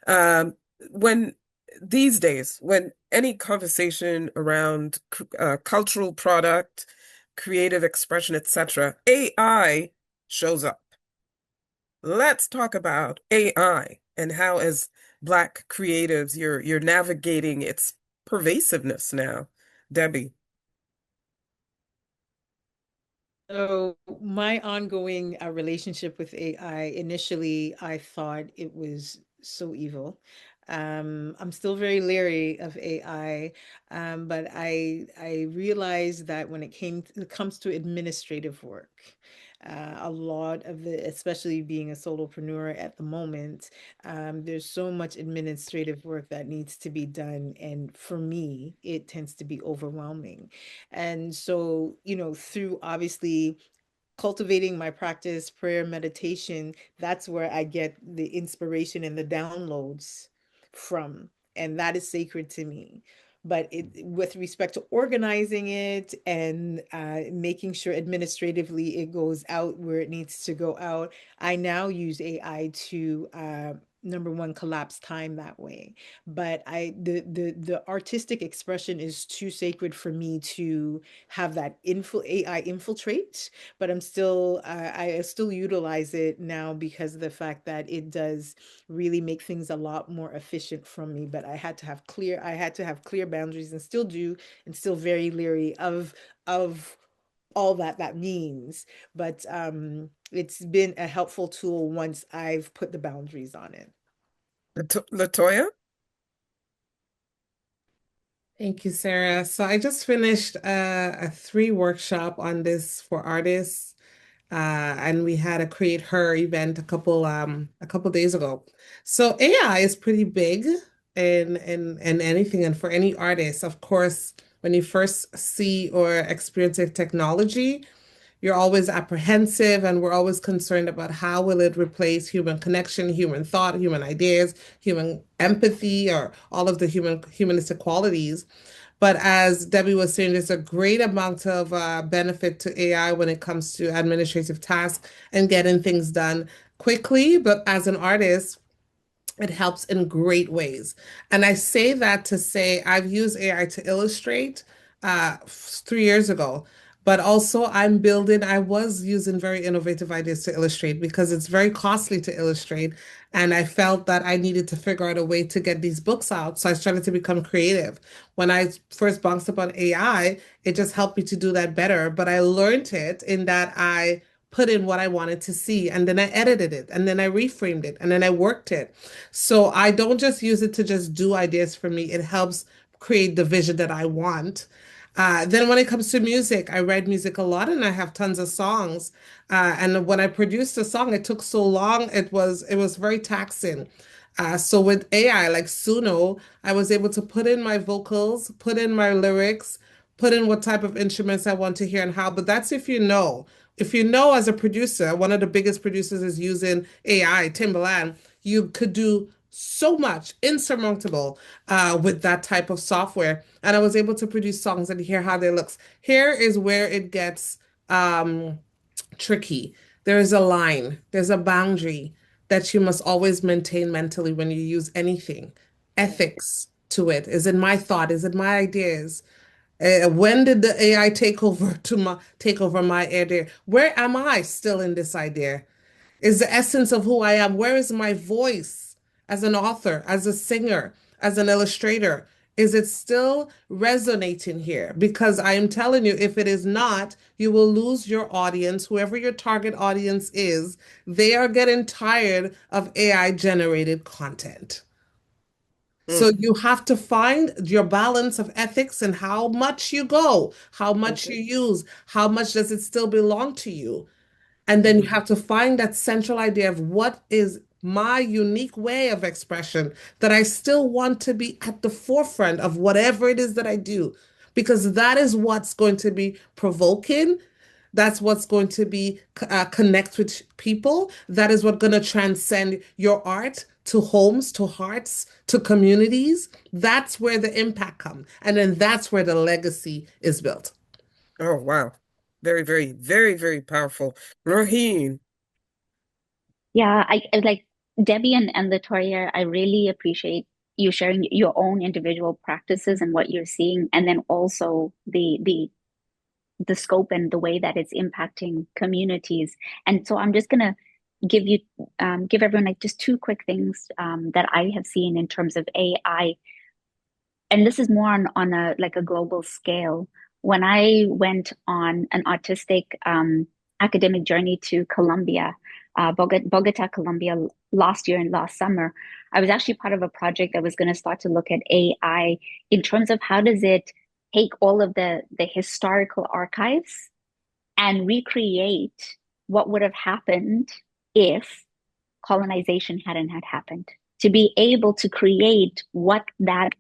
Um, when these days, when any conversation around cultural product creative expression, etc., AI shows up. Let's talk about AI and how, as Black creatives, you're navigating its pervasiveness now. Debbie. So my ongoing relationship with AI, initially I thought it was so evil. I'm still very leery of AI, but I realized that when it comes to administrative work, a lot of the, especially being a solopreneur at the moment, there's so much administrative work that needs to be done, and for me, it tends to be overwhelming. And so, through obviously cultivating my practice, prayer, meditation, that's where I get the inspiration and the downloads from. And that is sacred to me. But with respect to organizing it and making sure administratively it goes out where it needs to go out, I now use AI to number one, collapse time that way. But the artistic expression is too sacred for me to have that AI infiltrate. But I still utilize it now because of the fact that it does really make things a lot more efficient from me. But I had to have clear boundaries, and still do, and still very leery of all that means. But it's been a helpful tool once I've put the boundaries on it. Latoya? Thank you, Sarah. So I just finished a three workshop on this for artists, and we had a Create Her event a couple days ago. So AI is pretty big in anything, and for any artist, of course, when you first see or experience a technology, you're always apprehensive, and we're always concerned about how will it replace human connection, human thought, human ideas, human empathy, or all of the humanistic qualities. But as Debbie was saying, there's a great amount of benefit to AI when it comes to administrative tasks and getting things done quickly. But as an artist, it helps in great ways. And I say that to say I've used AI to illustrate 3 years ago, but also I was using very innovative ideas to illustrate because it's very costly to illustrate. And I felt that I needed to figure out a way to get these books out. So I started to become creative. When I first bounced upon AI, it just helped me to do that better. But I learned it in that I put in what I wanted to see, and then I edited it, and then I reframed it, and then I worked it. So I don't just use it to just do ideas for me. It helps create the vision that I want. Then when it comes to music, I write music a lot and I have tons of songs. And when I produced a song, it took so long. It was very taxing. So with AI like Suno, I was able to put in my vocals, put in my lyrics, put in what type of instruments I want to hear and how. But that's if you know. If you know as a producer, one of the biggest producers is using AI, Timbaland, you could do so much insurmountable with that type of software. And I was able to produce songs and hear how they looks. Here is where it gets tricky. There is a line, there's a boundary that you must always maintain mentally when you use anything. Yeah. Ethics to it. Is it my thought? Is it my ideas? When did the AI take over my idea? Where am I still in this idea? Is the essence of who I am? Where is my voice as an author, as a singer, as an illustrator? Is it still resonating here? Because I am telling you, if it is not, you will lose your audience, whoever your target audience is. They are getting tired of AI generated content. So Mm, you have to find your balance of ethics and how much you go, how much mhm, you use, how much does it still belong to you? And then you mhm. have to find that central idea of what is my unique way of expression that I still want to be at the forefront of whatever it is that I do, because that is what's going to be provoking. That's what's going to be connect with people. That is what's going to transcend your art to homes, to hearts, to communities. That's where the impact comes. And then that's where the legacy is built. Oh, wow. Very, very, very, very powerful. Raheen. Yeah, I like Debbie and Latoya, I really appreciate you sharing your own individual practices and what you're seeing, and then also the the scope and the way that it's impacting communities. And so I'm just gonna give everyone like just two quick things that I have seen in terms of AI, and this is more on a like a global scale. When I went on an artistic academic journey to Colombia, Bogota, Colombia, last year and last summer, I was actually part of a project that was going to start to look at AI in terms of how does it take all of the historical archives and recreate what would have happened if colonization hadn't had happened. To be able to create what that,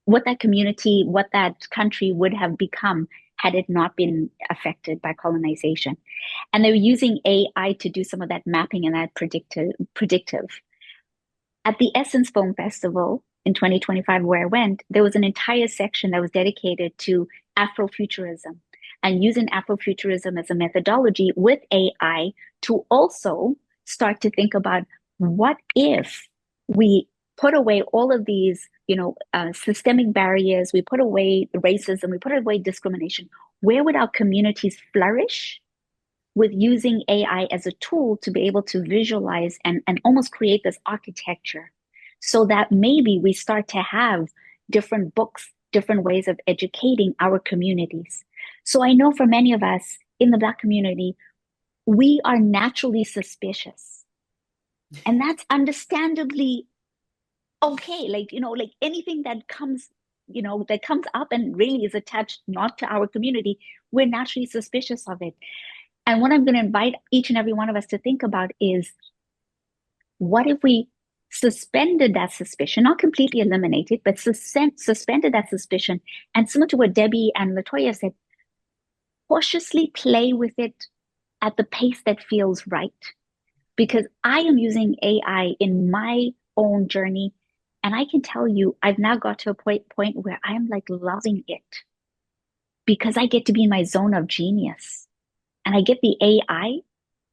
what that community, what that country would have become had it not been affected by colonization. And they were using AI to do some of that mapping and that predictive. At the Essence Film Festival in 2025, where I went, there was an entire section that was dedicated to Afrofuturism and using Afrofuturism as a methodology with AI to also start to think about what if we put away all of these, systemic barriers, we put away racism, we put away discrimination, where would our communities flourish with using AI as a tool to be able to visualize and almost create this architecture so that maybe we start to have different books, different ways of educating our communities. So I know for many of us in the Black community, we are naturally suspicious. And that's understandably okay. Like anything that comes, that comes up and really is attached not to our community, we're naturally suspicious of it. And what I'm going to invite each and every one of us to think about is what if we suspended that suspicion, not completely eliminated, but suspended that suspicion. And similar to what Debbie and Latoya said, cautiously play with it at the pace that feels right. Because I am using AI in my own journey. And I can tell you, I've now got to a point where I'm like loving it because I get to be in my zone of genius. And I get the AI,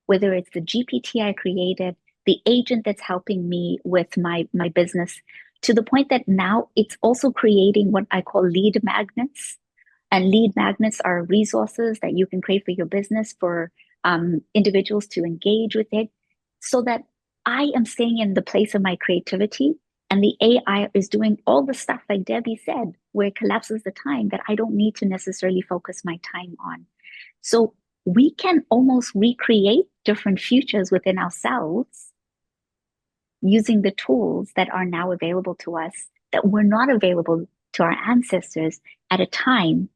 whether it's the GPT I created, the agent that's helping me with my business, to the point that now it's also creating what I call lead magnets. And lead magnets are resources that you can create for your business for individuals to engage with it, so that I am staying in the place of my creativity. And the AI is doing all the stuff like Debbie said, where it collapses the time that I don't need to necessarily focus my time on. So we can almost recreate different futures within ourselves using the tools that are now available to us that were not available to our ancestors at a time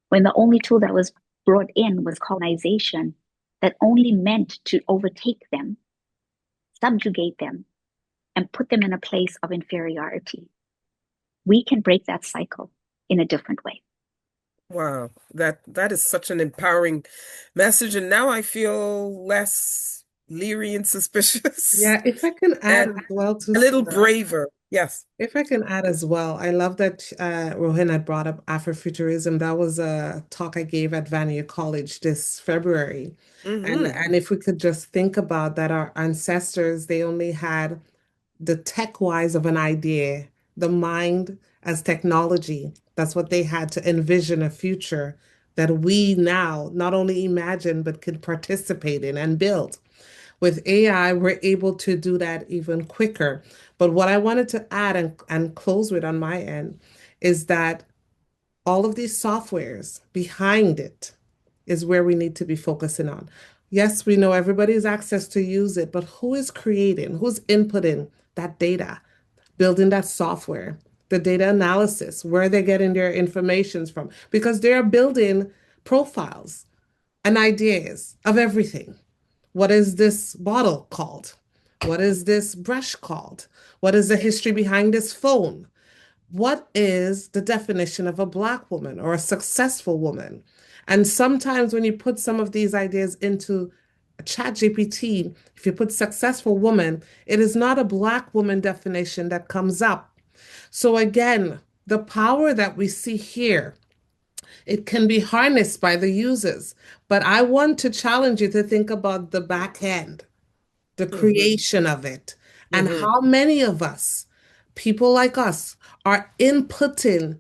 when the only tool that was brought in was colonization, that only meant to overtake them, subjugate them, and put them in a place of inferiority. We can break that cycle in a different way. Wow, that is such an empowering message, and now I feel less leery and suspicious Yeah, if I can add and as well to a little Sarah, braver. Yes. if I can add as well, I love that Rohin had brought up Afrofuturism. That was a talk I gave at Vanier College this February. And if we could just think about that, our ancestors, they only had the tech wise of an idea, the mind as technology. That's what they had to envision a future that we now not only imagine, but can participate in and build. With AI, we're able to do that even quicker. But what I wanted to add and close with on my end is that all of these softwares behind it is where we need to be focusing on. Yes, we know everybody's access to use it, but who is creating, who's inputting that data, building that software, the data analysis, where they're getting their informations from? Because they're building profiles and ideas of everything. What is this bottle called? What is this brush called? What is the history behind this phone? What is the definition of a Black woman or a successful woman? And sometimes when you put some of these ideas into a chat GPT, if you put successful woman, it is not a Black woman definition that comes up. So again, the power that we see here, it can be harnessed by the users. But I want to challenge you to think about the back end, the creation of it, and how many of us, people like us, are inputting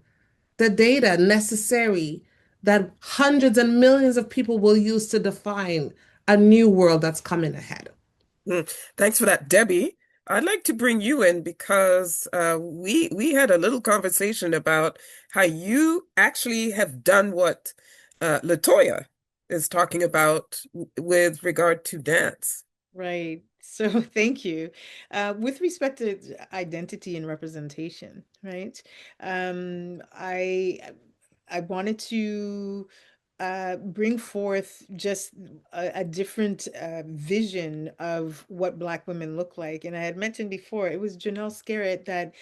the data necessary that hundreds and millions of people will use to define a new world that's coming ahead. Thanks for that, Debbie. I'd like to bring you in because we had a little conversation about how you actually have done what Latoya is talking about with regard to dance. Right. So thank you. With respect to identity and representation, right? Um, I I wanted to bring forth just a different vision of what Black women look like. And I had mentioned before, it was Janelle Scarrett that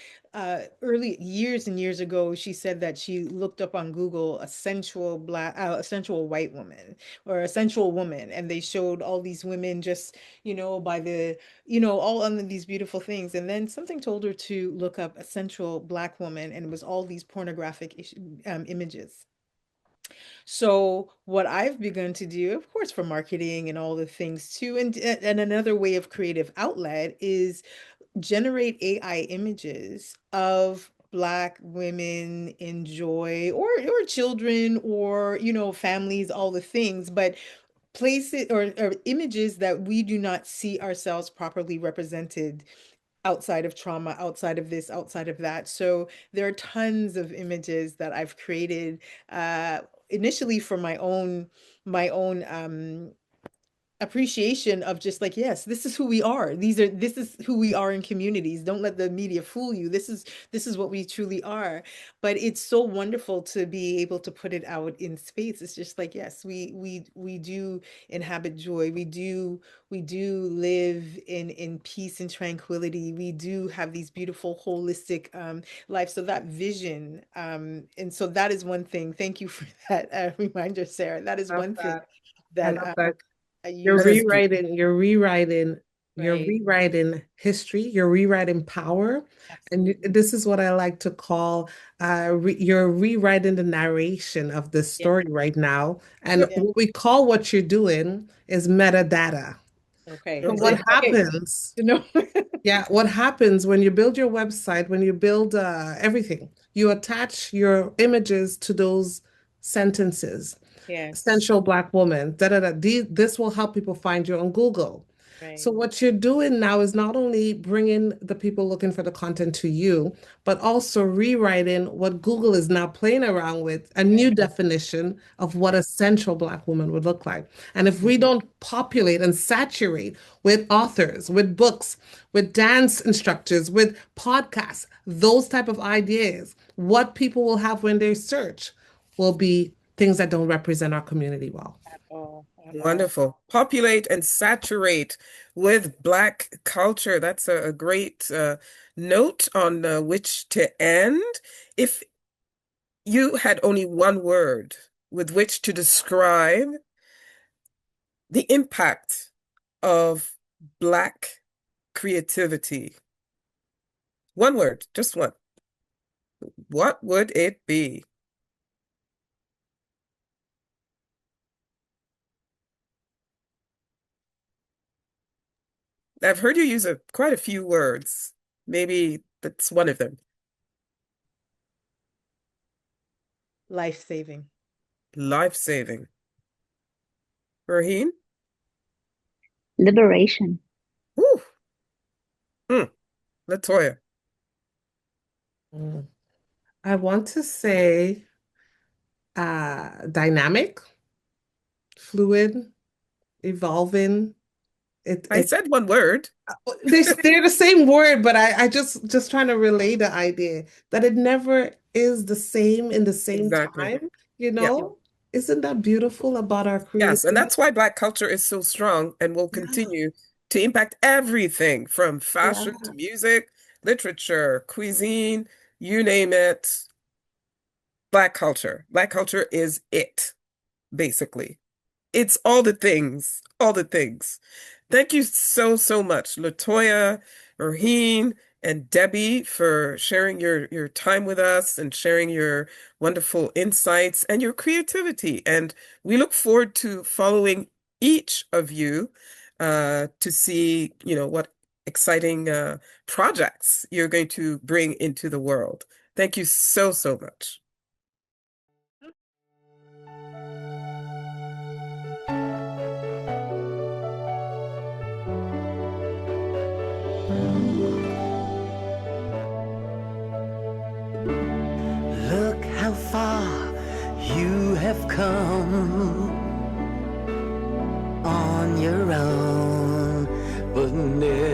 early years and years ago, she said that she looked up on Google a sensual white woman or a sensual woman, and they showed all these women just, by the, all under these beautiful things. And then something told her to look up a sensual Black woman, and it was all these pornographic images. So what I've begun to do, of course, for marketing and all the things too, and another way of creative outlet is generate AI images of Black women in joy or children or families, all the things, but place it or images that we do not see ourselves properly represented outside of trauma, outside of this, outside of that. So there are tons of images that I've created initially for my own appreciation of just like, yes, this is who we are. This is who we are in communities. Don't let the media fool you. This is what we truly are. But it's so wonderful to be able to put it out in space. It's just like, yes, we do inhabit joy. We do live in peace and tranquility. We do have these beautiful holistic life. So that vision, and so that is one thing. Thank you for that reminder, Sarah. That is Love one thing that. I that love that. I You're That use. is rewriting, you're rewriting, you're Right. rewriting history, you're rewriting power. And Absolutely. this is what I like to call you're rewriting the narration of this Yeah. story right now. And Yeah. what we call what you're doing is metadata. Okay. So good. what Mhm. Okay. happens? No. Yeah, what happens when you build your website, when you build everything, you attach your images to those sentences. Yes. Essential Black woman, da da da. This will help people find you on Google. So Right. what you're doing now is not only bringing the people looking for the content to you, but also rewriting what Google is now playing around with, a new definition of what Right. a central Black woman would look like. And if we Mhm. don't populate and saturate with authors, with books, with dance instructors, with podcasts, those type of ideas, what people will have when they search will be things that don't represent our community well. At all. At all. Wonderful. Populate and saturate with Black culture. That's a great note on which to end. If you had only one word with which to describe the impact of Black creativity, one word, just one, what would it be? I've heard you use quite a few words. Maybe that's one of them. Life saving. Life-saving. Raheen? Liberation. Whew. Hmm. Latoya. Mm. I want to say dynamic, fluid, evolving. It I it said one word. they're the same word, but I just trying to relay the idea that it never is the same in the same Exactly. time, you Yeah. know? Isn't that beautiful about our Yes. And creativity? that's why Black culture is so strong and will Yeah, continue to impact everything from fashion to yeah. music, literature, cuisine, you name it. Black culture. Black culture is it, basically. It's all the things, all the things. Thank you so, so much, Latoya, Raheen, and Debbie for sharing your time with us and sharing your wonderful insights and your creativity. And we look forward to following each of you to see, what exciting projects you're going to bring into the world. Thank you so, so much. Look how far you have come on your own, but never